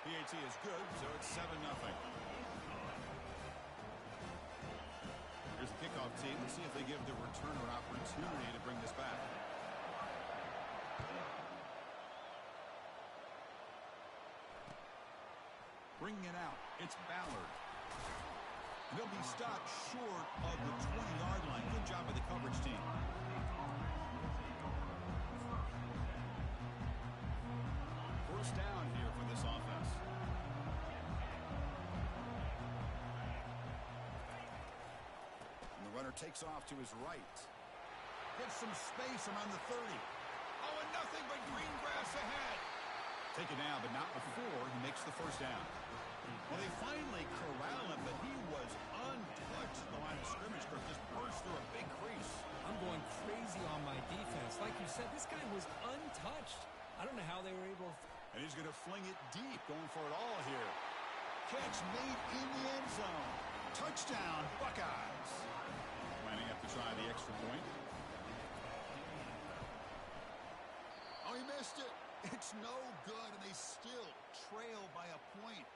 PAT is good, so it's 7-0. Here's the kickoff team. Let's see if they give the returner an opportunity to bring this back. Bringing it out. It's Ballard. And they'll be stopped short of the 20-yard line. Good job by the coverage team. First down here for this offense. Runner takes off to his right. Gets some space around the 30. Oh, and nothing but green grass ahead. Taken down, but not before he makes the first down. Well, they finally corral him, but he was untouched at the line of scrimmage. Just burst through a big crease. I'm going crazy on my defense. Like you said, this guy was untouched. I don't know how they were able to... And he's going to fling it deep, going for it all here. Catch made in the end zone. Touchdown, Buckeyes. Lining up to try the extra point. Oh, he missed it. It's no good, and they still trail by a point.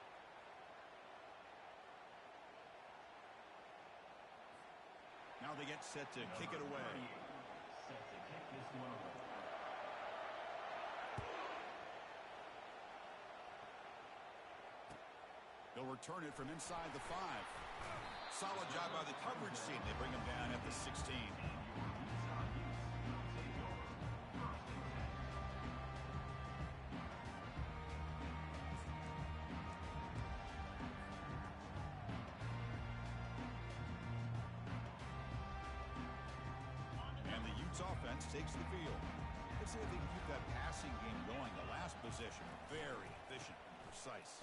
Now they get set to kick it away. Set to kick this one away. They'll return it from inside the 5. Solid job by the coverage team. They bring him down at the 16. And the Utes offense takes the field. Let's see if they can keep that passing game going. The last possession, very efficient and precise.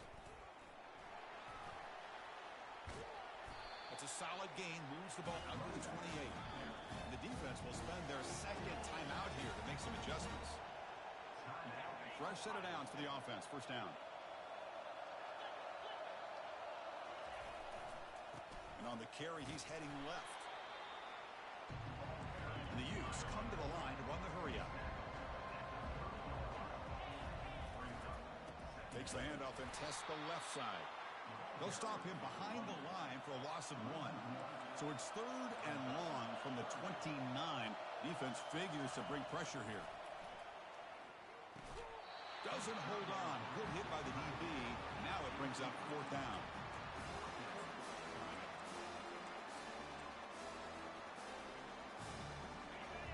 It's a solid gain, moves the ball out to the 28. And the defense will spend their second timeout here to make some adjustments. Fresh set of downs for the offense, first down. And on the carry, he's heading left. And the Utes come to the line to run the hurry up. Takes the handoff and tests the left side. They'll stop him behind the line for a loss of 1. So it's third and long from the 29. Defense figures to bring pressure here. doesn't hold on. Good hit by the DB. Now it brings up 4th down.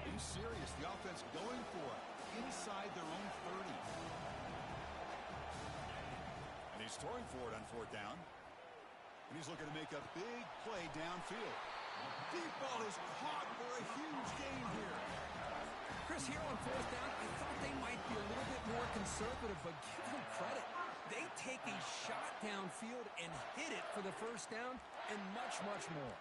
Being serious. The offense going for it inside their own 30. And he's throwing for it on 4th down. And he's looking to make a big play downfield. Deep ball is caught for a huge gain here. Chris, here on 4th down, I thought they might be a little bit more conservative, but give them credit. They take a shot downfield and hit it for the 1st down and much, much more.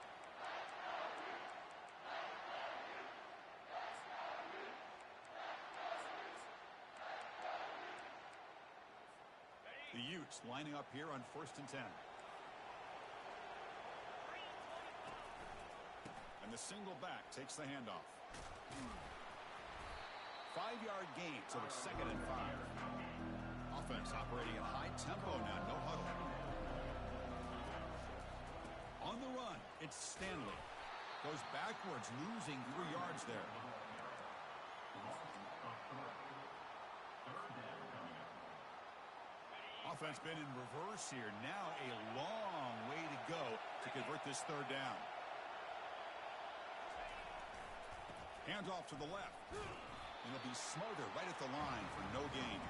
The Utes lining up here on 1st and 10. And the single back takes the handoff. 5-yard gain, so it's 2nd and 5. Offense operating at high tempo now, no huddle. On the run, it's Stanley. Goes backwards, losing 3 yards there. Offense been in reverse here. Now a long way to go to convert this 3rd down. Handoff to the left. And it'll be Smarter right at the line for no gain.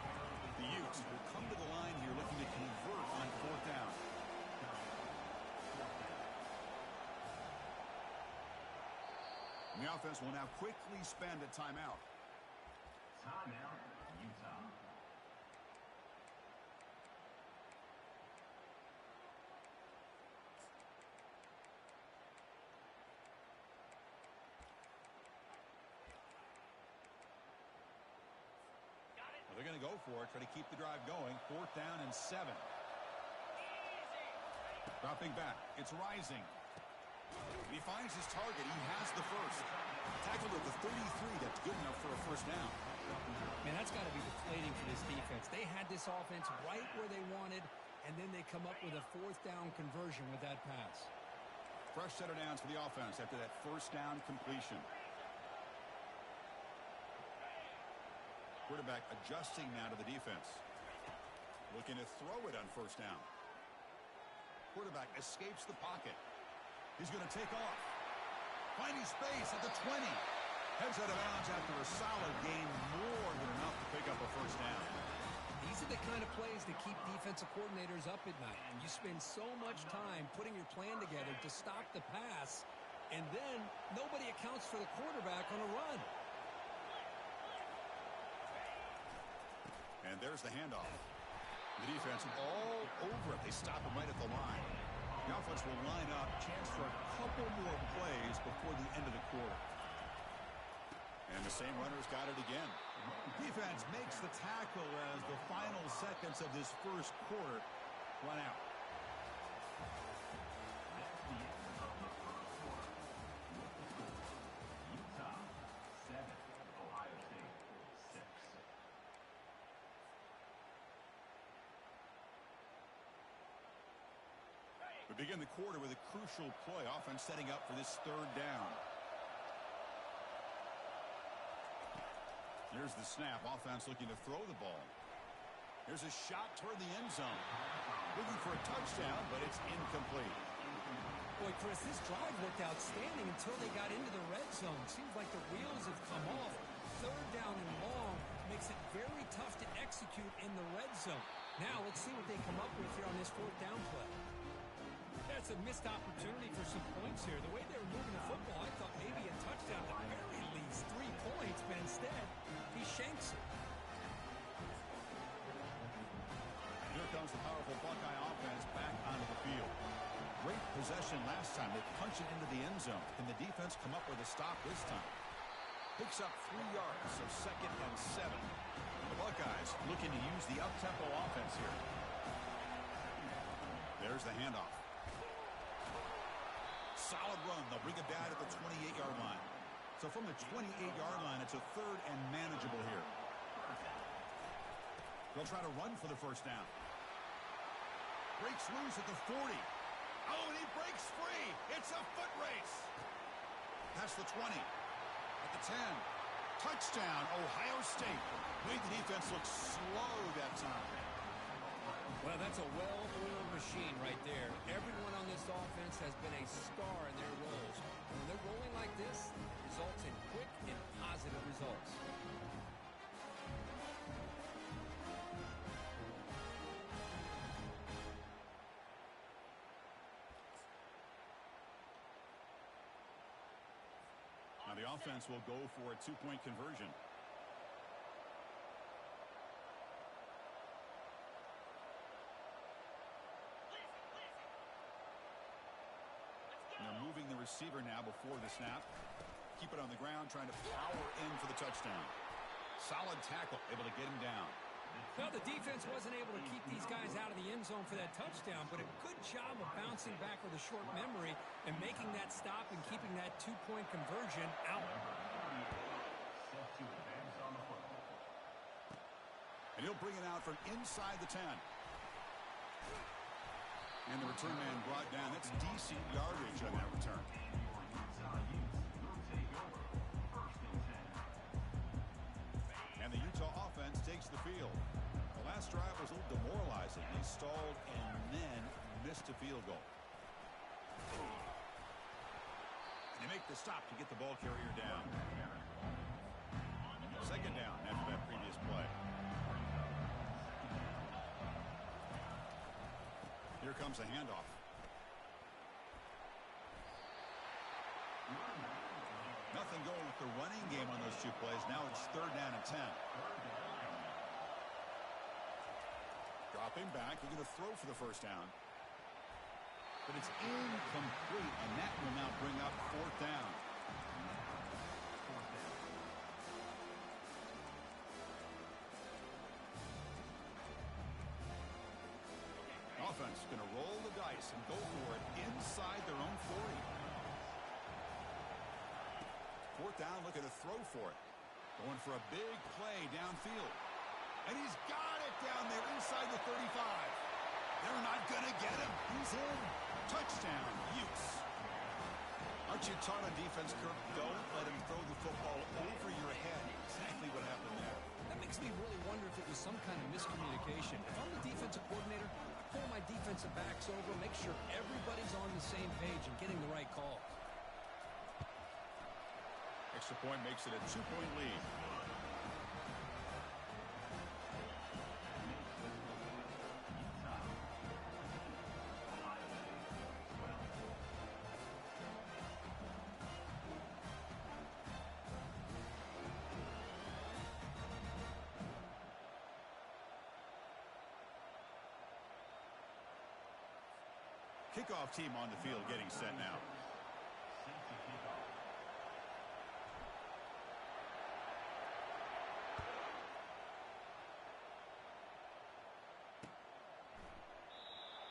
The Utes will come to the line here looking to convert on 4th down. And the offense will now quickly spend a timeout. Timeout, Utah. They're going to go for it, try to keep the drive going. 4th down and 7. Dropping back. It's Rising. He finds his target. He has the first. Tackled at the 33. That's good enough for a 1st down. Man, that's got to be deflating for this defense. They had this offense right where they wanted, and then they come up with a 4th down conversion with that pass. Fresh set of downs for the offense after that 1st down completion. Quarterback adjusting now to the defense. Looking to throw it on 1st down. Quarterback escapes the pocket. He's going to take off. Finding space at the 20. Heads out of bounds after a solid gain, more than enough to pick up a 1st down. These are the kind of plays that keep defensive coordinators up at night. You spend so much time putting your plan together to stop the pass, and then nobody accounts for the quarterback on a run. And there's the handoff. The defense all over it. They stop him right at the line. The offense will line up. Chance for a couple more plays before the end of the quarter. And the same runner's got it again. Defense makes the tackle as the final seconds of this 1st quarter run out. Utah 7, Ohio State 6. We begin the quarter with a crucial play. Offense setting up for this 3rd down. Here's the snap. Offense looking to throw the ball. Here's a shot toward the end zone. Looking for a touchdown, but it's incomplete. Boy, Chris, this drive looked outstanding until they got into the red zone. Seems like the wheels have come off. 3rd down and long makes it very tough to execute in the red zone. Now let's see what they come up with here on this 4th down play. That's a missed opportunity for some points here. The way they were moving the football, I thought maybe a touchdown at the very least, 3 points, but instead he shanks it. Here comes the powerful Buckeye offense back onto the field. Great possession last time. They punch it into the end zone. Can the defense come up with a stop this time? Picks up 3 yards, so 2nd and 7. The Buckeyes looking to use the up-tempo offense here. There's the handoff. Solid run. They'll bring it down at the 28-yard line. So from the 28-yard line, it's a 3rd and manageable here. They'll try to run for the 1st down. Breaks loose at the 40. Oh, and he breaks free. It's a foot race. That's the 20. At the 10. Touchdown, Ohio State. Made the defense look slow that time. Well, that's a well-oiled machine right there. Everyone on this offense has been a star in their roles. When they're rolling like this, it results in quick and positive results. Now the offense will go for a two-point conversion. And they're moving the receiver now before the snap. Keep it on the ground, trying to power in for the touchdown. Solid tackle, able to get him down. Well, the defense wasn't able to keep these guys out of the end zone for that touchdown, but a good job of bouncing back with a short memory and making that stop and keeping that two-point conversion out. And he'll bring it out from inside the 10. And the return man brought down. That's decent yardage on that return. And the Utah offense takes the field. The last drive was a little demoralizing. They stalled and then missed a field goal. They make the stop to get the ball carrier down. Second down after that previous play. Here comes a handoff. Nothing going with the running game on those two plays. Now it's third down and 10. Dropping back. They're going to throw for the first down. But it's incomplete, and that will now bring up fourth down. Offense going to roll the dice and go for it inside their own 40. Fourth down, looking to throw for it. Going for a big play downfield. And he's got it down there inside the 35. They're not going to get him. He's in. Touchdown, Utes. Aren't you taught on defense, Kirk? Don't let him throw the football over your head. Exactly what happened there. That makes me really wonder if it was some kind of miscommunication. If I'm the defensive coordinator, I pull my defensive backs over, make sure everybody's on the same page and getting the right call. Extra point makes it a 2-point lead. Kickoff team on the field getting set now.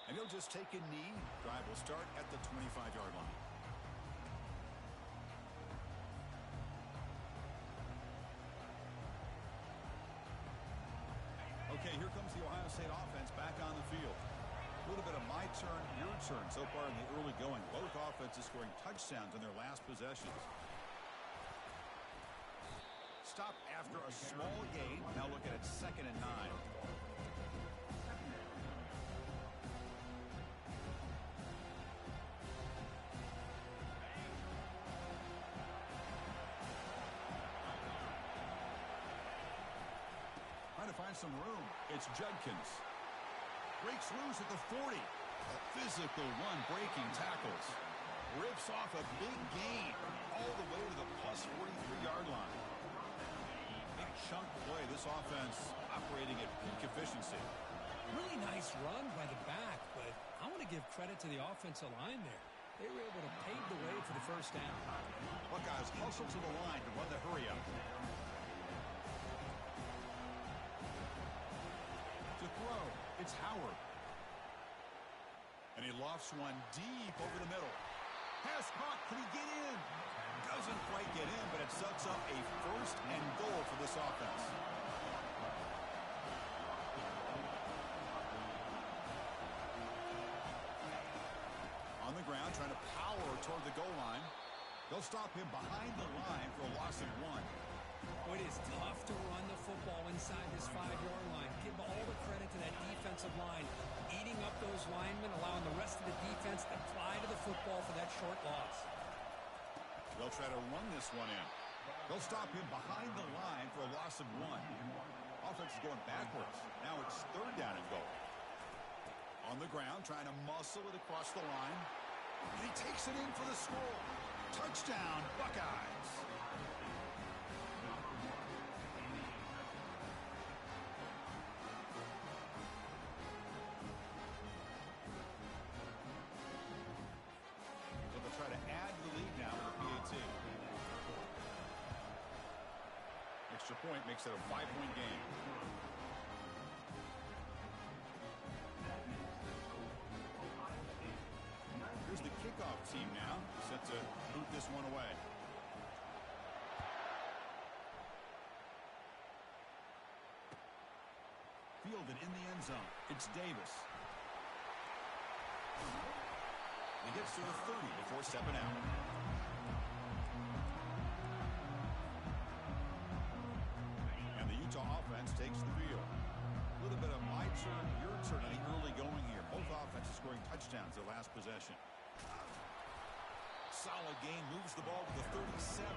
And he'll just take a knee. Drive will start at the 25-yard line. Okay, here comes the Ohio State offense back on the field. A little bit of my turn, your turn so far in the early going. Both offenses scoring touchdowns in their last possessions. Stop after a small gain. Now look at it, 2nd and 9. Trying to find some room. It's Judkins. Breaks loose at the 40. A physical one, breaking tackles. Rips off a big gain all the way to the plus 43-yard line. Big chunk play. This offense operating at peak efficiency. Really nice run by the back, but I want to give credit to the offensive line there. They were able to pave the way for the first down. Buckeyes hustle to the line to run the hurry up. To throw, it's Howard. And he lofts one deep over the middle. Pass caught. Can he get in? Doesn't quite get in, but it sets up a 1st and goal for this offense. On the ground, trying to power toward the goal line. They'll stop him behind the line for a loss of 1. Well, it is tough to run the football inside this 5-yard line. Give all the credit to that defensive line, eating up those linemen, allowing the rest of the defense to fly to the football for that short loss. They'll try to run this one in. They'll stop him behind the line for a loss of 1. Offense is going backwards. Now it's 3rd down and goal. On the ground, trying to muscle it across the line. And he takes it in for the score. Touchdown, Buckeyes. So they'll try to add to the lead now with the PAT. Extra point makes it a 5-point game. Here's the kickoff team now, set to boot this one away. Fielded in the end zone. It's Davis. He gets to the 30 before stepping out. And the Utah offense takes the field. A little bit of my turn, your turn in the early going here. Both offenses scoring touchdowns their last possession. Solid game, moves the ball to the 37.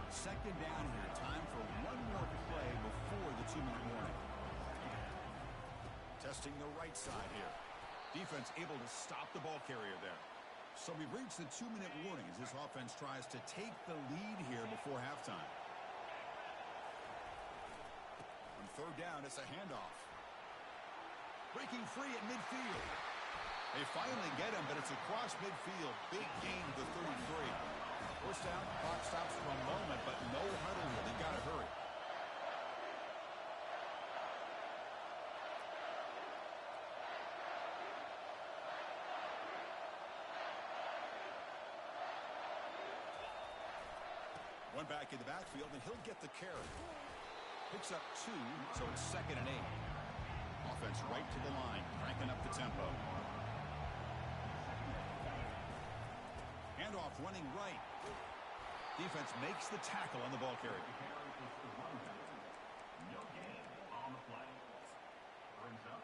2nd down here. Time for one more play before the 2-minute warning. Testing the right side here. Defense able to stop the ball carrier there. So we've reached the 2-minute warning as this offense tries to take the lead here before halftime. On 3rd down, it's a handoff. Breaking free at midfield. They finally get him, but it's across midfield. Big gain to the 33. 1st down, clock stops for a moment, but no huddle here. They've got to hurry. One back in the backfield, and he'll get the carry. Picks up 2, so it's 2nd and 8. Offense right to the line, cranking up the tempo. Handoff running right. Defense makes the tackle on the ball carrier. No gain on the play. Brings up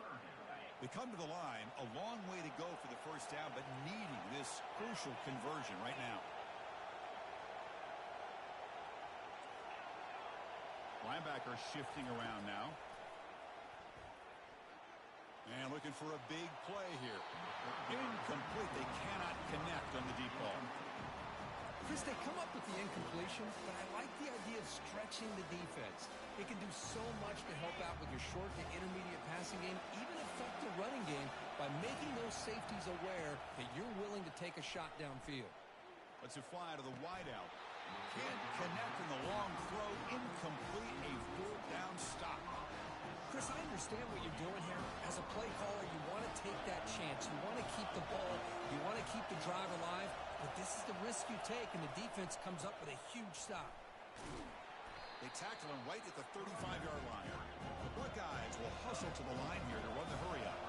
3rd down. They come to the line, a long way to go for the 1st down, but needing this crucial conversion right now. Linebacker shifting around now. And looking for a big play here. Incomplete. They cannot connect on the deep ball. Chris, they come up with the incompletion, but I like the idea of stretching the defense. It can do so much to help out with your short to intermediate passing game, even affect the running game by making those safeties aware that you're willing to take a shot downfield. Let's it fly to the wideout. Can't connect in the long throw. Incomplete. A 4th down stop. Chris, I understand what you're doing here. As a play caller, you want to take that chance. You want to keep the ball. You want to keep the drive alive. But this is the risk you take, and the defense comes up with a huge stop. They tackle him right at the 35-yard line. The Buckeyes will hustle to the line here to run the hurry up.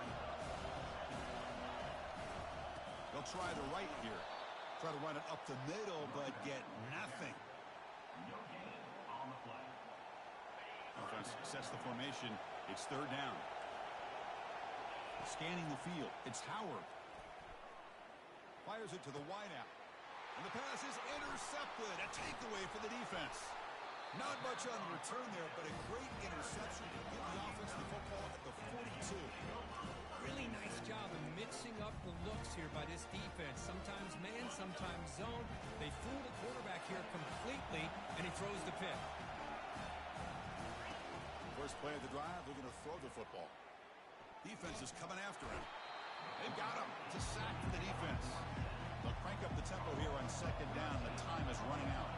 They'll try the right here. Try to run it up the middle, but get nothing. No gain on the play. Offense sets the formation. It's 3rd down. Scanning the field. It's Howard. Fires it to the wideout. And the pass is intercepted. A takeaway for the defense. Not much on the return there, but a great interception to give the offense the football at the 42. Really nice job of mixing up the looks here by this defense. Sometimes man, sometimes zone. They fool the quarterback here completely, and he throws the pick. First play of the drive, they're going to throw the football. Defense is coming after him. They've got him. It's a sack for the defense. They'll crank up the tempo here on 2nd down. The time is running out.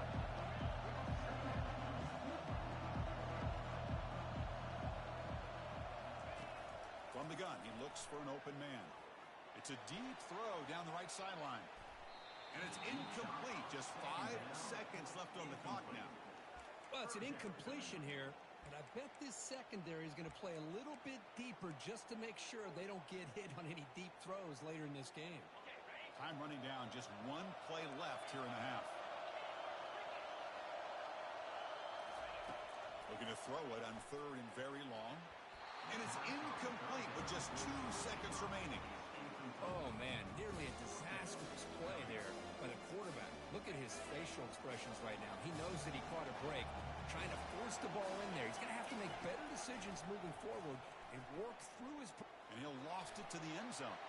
From the gun, he looks for an open man. It's a deep throw down the right sideline. And it's incomplete. Just 5 seconds left on the clock now. Well, it's an incompletion here, but I bet this secondary is going to play a little bit deeper just to make sure they don't get hit on any deep throws later in this game. Time running down. Just 1 play left here in the half. Looking to throw it on 3rd and very long. And it's incomplete with just 2 seconds remaining. Oh, man, nearly a disastrous play there by the quarterback. Look at his facial expressions right now. He knows that he caught a break, trying to force the ball in there. He's going to have to make better decisions moving forward and work through his... And he'll loft it to the end zone.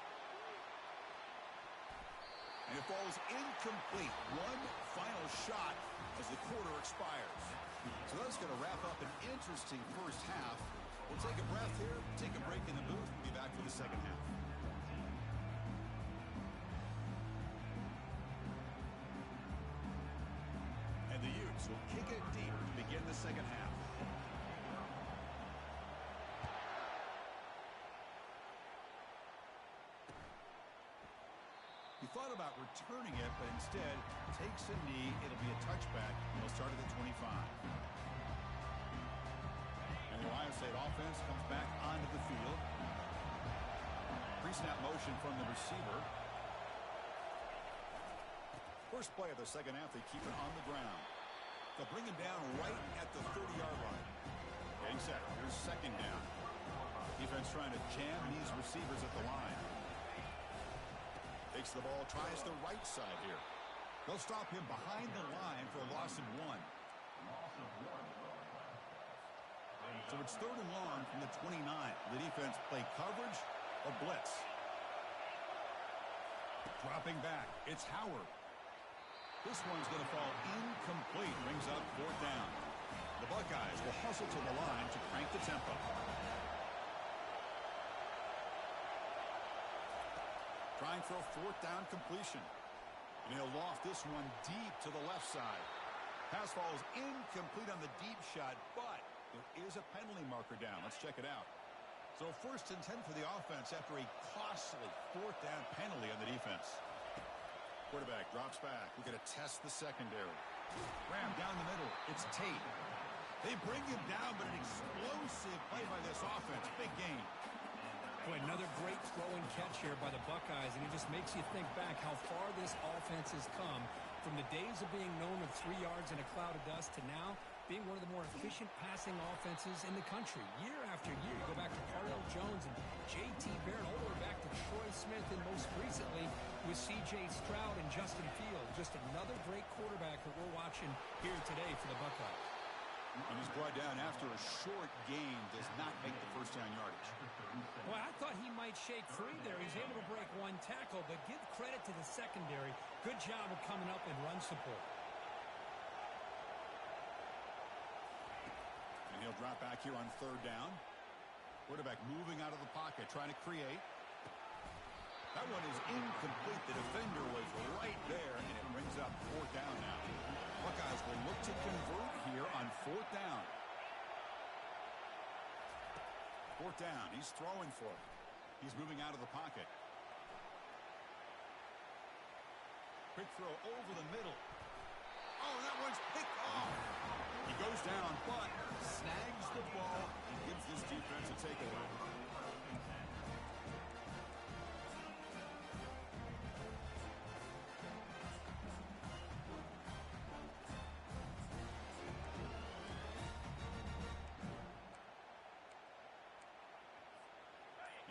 And it falls incomplete. One final shot as the quarter expires. So that's going to wrap up an interesting first half. We'll take a breath here, take a break in the booth, and be back for the second half. And the Utes will kick it deep to begin the second half. He thought about returning it, but instead takes a knee. It'll be a touchback, and he'll start at the 25. And the Ohio State offense comes back onto the field. Pre-snap motion from the receiver. First play of the second half, they keep it on the ground. They'll bring him down right at the 30-yard line. Getting set. Here's second down. Defense trying to jam these receivers at the line. Takes the ball, tries the right side here. They'll stop him behind the line for a loss of 1. So it's 3rd and long from the 29. The defense play coverage or blitz. Dropping back. It's Howard. This one's going to fall incomplete. Brings up 4th down. The Buckeyes will hustle to the line to crank the tempo. Trying for a 4th down completion. And he'll loft this one deep to the left side. Pass falls incomplete on the deep shot, but there is a penalty marker down. Let's check it out. So 1st and 10 for the offense after a costly 4th down penalty on the defense. Quarterback drops back. We're going to test the secondary. Ram down the middle. It's Tate. They bring him down, but an explosive play by this offense. Big game. Boy, another great throw and catch here by the Buckeyes, and it just makes you think back how far this offense has come from the days of being known of 3 yards in a cloud of dust to now being one of the more efficient passing offenses in the country. Year after year, you go back to Cardell Jones and J.T. Barrett, all the way back to Troy Smith, and most recently with C.J. Stroud and Justin Fields. Just another great quarterback that we're watching here today for the Buckeyes. And he's brought down after a short gain, does not make the first down yardage. Boy, I thought he might shake free there. He's able to break 1 tackle, but give credit to the secondary. Good job of coming up and run support. And he'll drop back here on 3rd down. Quarterback moving out of the pocket, trying to create. That one is incomplete. The defender was right there, and it brings up 4th down now. Buckeyes will look to convert here on 4th down. 4th down. He's throwing for it. He's moving out of the pocket. Quick throw over the middle. Oh, that one's picked off. He goes down, but snags the ball and gives this defense a takeaway.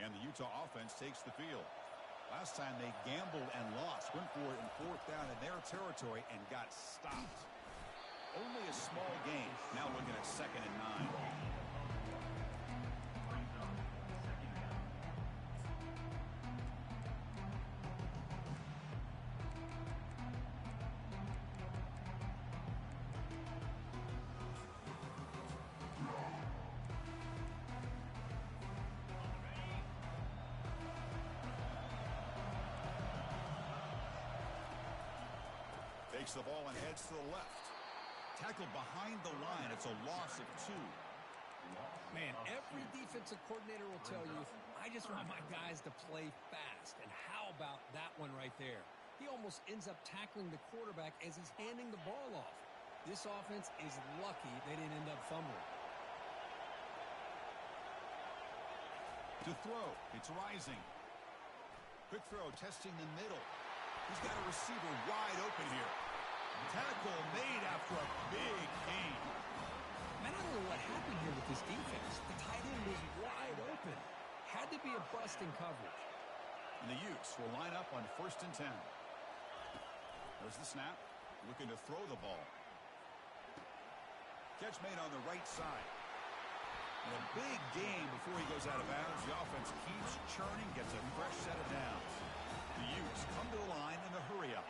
And the Utah offense takes the field. Last time they gambled and lost, went for it in 4th down in their territory and got stopped. Only a small gain. Now looking at 2nd and 9. Takes the ball and heads to the left. Tackled behind the line. It's a loss of 2. Man, every defensive coordinator will tell you, I just want my guys to play fast. And how about that one right there? He almost ends up tackling the quarterback as he's handing the ball off. This offense is lucky they didn't end up fumbling. To throw. It's Rising. Quick throw, testing the middle. He's got a receiver wide open here. Tackle made after a big gain. I don't know what happened here with this defense. The tight end was wide open. Had to be a bust in coverage. And the Utes will line up on 1st and 10. There's the snap. Looking to throw the ball. Catch made on the right side. And a big game before he goes out of bounds. The offense keeps churning, gets a fresh set of downs. The Utes come to the line in a hurry up.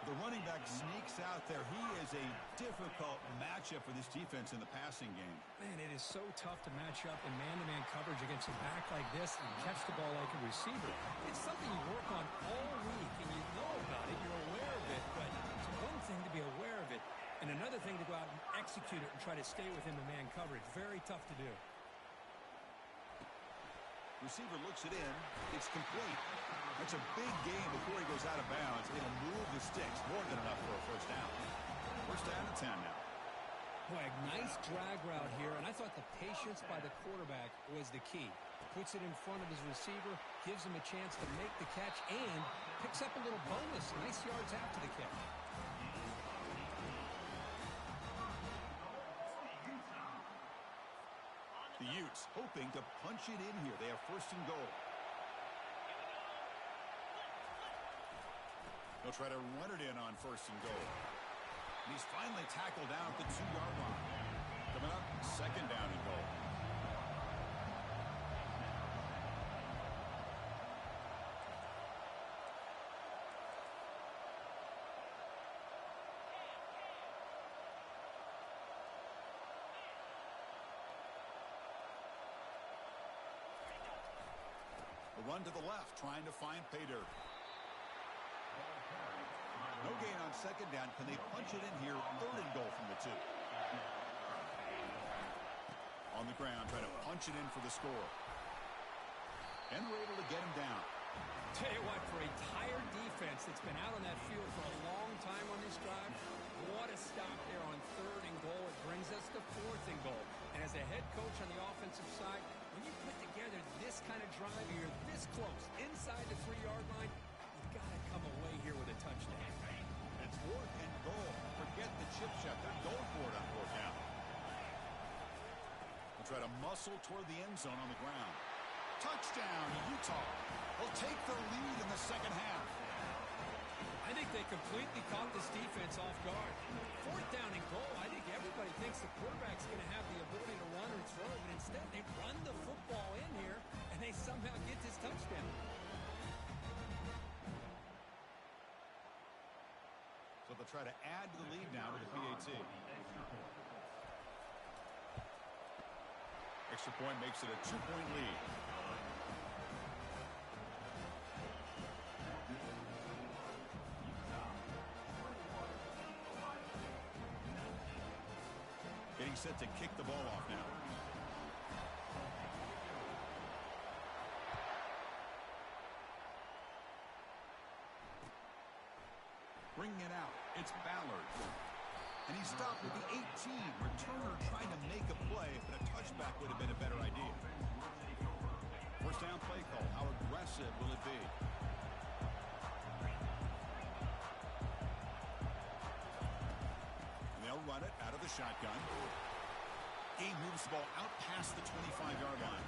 The running back sneaks out there. He is a difficult matchup for this defense in the passing game. Man, it is so tough to match up in man-to-man coverage against a back like this and catch the ball like a receiver. It's something you work on all week, and you know about it. You're aware of it, but it's one thing to be aware of it, and another thing to go out and execute it and try to stay within the man coverage. Very tough to do. Receiver looks it in. It's complete. That's a big game before he goes out of bounds. It'll move the sticks. More than enough for a first down. First down and 10 now. Boy, a nice drag route here, and I thought the patience by the quarterback was the key. Puts it in front of his receiver, gives him a chance to make the catch, and picks up a little bonus. Nice yards after the catch. The Utes hoping to punch it in here. They have 1st and goal. They'll try to run it in on 1st and goal. And he's finally tackled down at the 2-yard line. Coming up, 2nd down and goal. A run to the left, trying to find pay dirt. No gain on 2nd down. Can they punch it in here? 3rd and goal from the 2. On the ground, trying to punch it in for the score. And we're able to get him down. Tell you what, for a tired defense that's been out on that field for a long time on this drive, what a stop there on 3rd and goal. It brings us to 4th and goal. And as a head coach on the offensive side, when you put together this kind of drive, you're this close, inside the 3-yard line, you've got to come away here with a touchdown. It's 4th and goal. Forget the chip shot. They're going for it on 4th down. They'll try to muscle toward the end zone on the ground. Touchdown, Utah. They'll take the lead in the 2nd half. I think they completely caught this defense off guard. 4th down and goal. I think everybody thinks the quarterback's going to have the ability to run or throw, but instead they run the football in here, and they somehow get this touchdown. So they'll try to add to the lead now with the PAT. Extra point makes it a 2-point lead. Getting set to kick the ball off now. Bringing it out. It's Ballard. And he stopped at the 18. Returner trying to make a play, but a touchback would have been a better idea. First down play call. How aggressive will it be? And they'll run it out of the shotgun. He moves the ball out past the 25-yard line.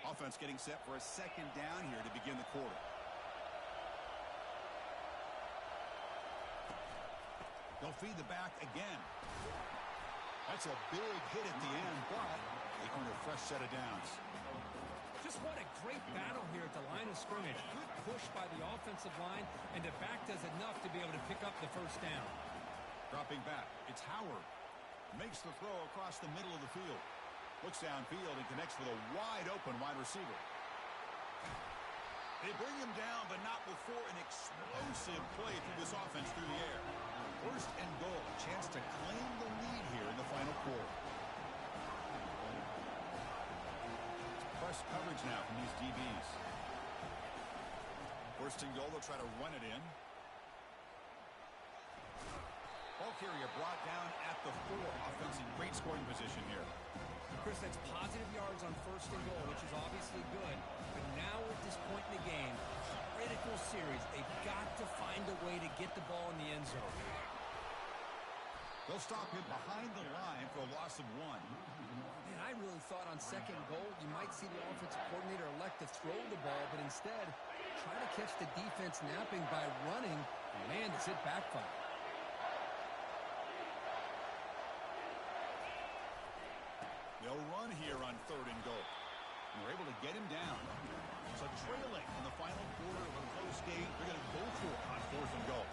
Offense getting set for a 2nd down here to begin the quarter. They'll feed the back again. That's a big hit at the end, but they earn a fresh set of downs. Just what a great battle here at the line of scrimmage. Good push by the offensive line, and the back does enough to be able to pick up the first down. Dropping back, it's Howard. Makes the throw across the middle of the field. Looks downfield and connects with a wide-open wide receiver. They bring him down, but not before an explosive play through this offense through the air. 1st and goal, a chance to claim the lead here in the final quarter. Press coverage now from these DBs. 1st and goal, they'll try to run it in. Ball carrier brought down at the 4. Offense in great scoring position here. Chris, that's positive yards on first and goal, which is obviously good. But now at this point in the game, critical series. They've got to find a way to get the ball in the end zone. They'll stop him behind the line for a loss of 1. Man, I really thought on second goal you might see the offensive coordinator elect to throw the ball, but instead try to catch the defense napping by running. Man, does it backfire. They'll run here on 3rd and goal. And they're able to get him down. So trailing in the final quarter of a close game, they're going to go for it on 4th and goal.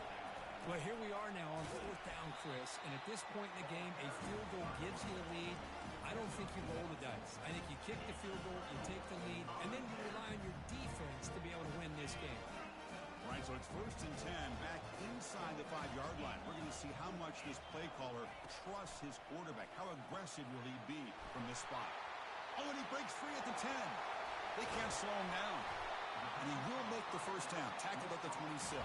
Well, here we are now on 4th down, Chris. And at this point in the game, a field goal gives you the lead. I don't think you roll the dice. I think you kick the field goal, you take the lead, and then you rely on your defense to be able to win this game. Right, so it's 1st and 10 back inside the 5-yard line. We're going to see how much this play caller trusts his quarterback. How aggressive will he be from this spot? Oh, and he breaks free at the 10. They can't slow him down. And he will make the first down, tackled at the 26.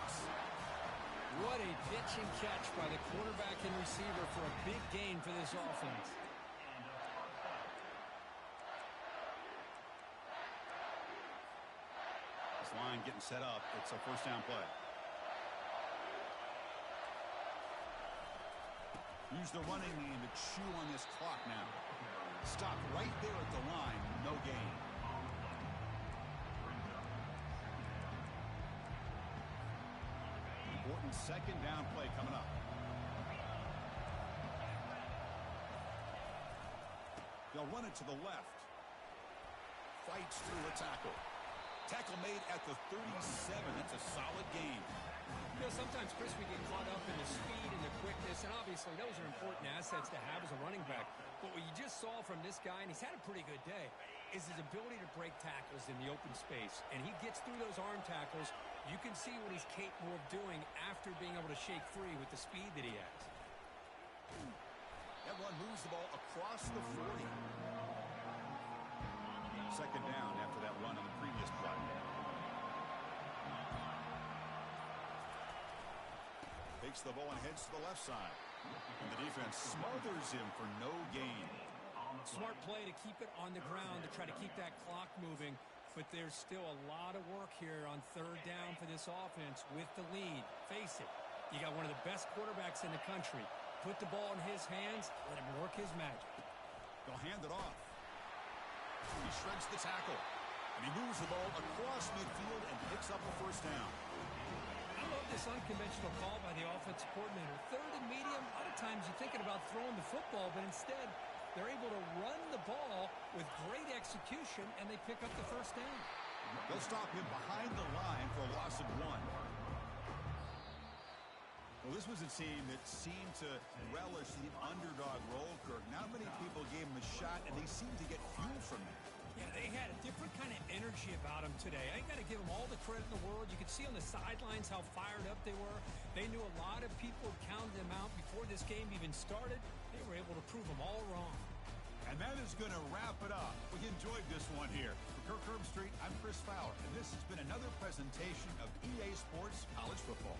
What a pitch and catch by the quarterback and receiver for a big gain for this offense. This line getting set up. It's a first down play. Use the running game to chew on this clock now. Stop right there at the line. No gain. Important second down play coming up. They'll run it to the left. Fights through a tackle. Tackle made at the 37. That's a solid gain. You know, sometimes, Chris, we get caught up in the speed and the quickness, and obviously those are important assets to have as a running back. But what you just saw from this guy, and he's had a pretty good day, is his ability to break tackles in the open space. And he gets through those arm tackles. You can see what he's capable of doing after being able to shake free with the speed that he has. That run moves the ball across the 40. Second down after that run on the previous play. Takes the ball and heads to the left side. And the defense smothers him for no gain. Smart play to keep it on the ground to try to keep that clock moving. But there's still a lot of work here on 3rd down for this offense with the lead. Face it, you got one of the best quarterbacks in the country. Put the ball in his hands, let him work his magic. They'll hand it off. He shreds the tackle. And he moves the ball across midfield and picks up a first down. I love this unconventional call by the offensive coordinator. 3rd and medium, a lot of times you're thinking about throwing the football, but instead they're able to run the ball with great execution, and they pick up the first down. They'll stop him behind the line for a loss of 1. Well, this was a team that seemed to relish the underdog role, Kirk. Not many people gave him a shot, and they seemed to get fuel from that. Yeah, they had a different kind of energy about them today. I got to give them all the credit in the world. You could see on the sidelines how fired up they were. They knew a lot of people counted them out before this game even started. They were able to prove them all wrong. And that is going to wrap it up. We enjoyed this one here. For Kirk Herbstreit, I'm Chris Fowler, and this has been another presentation of EA Sports College Football.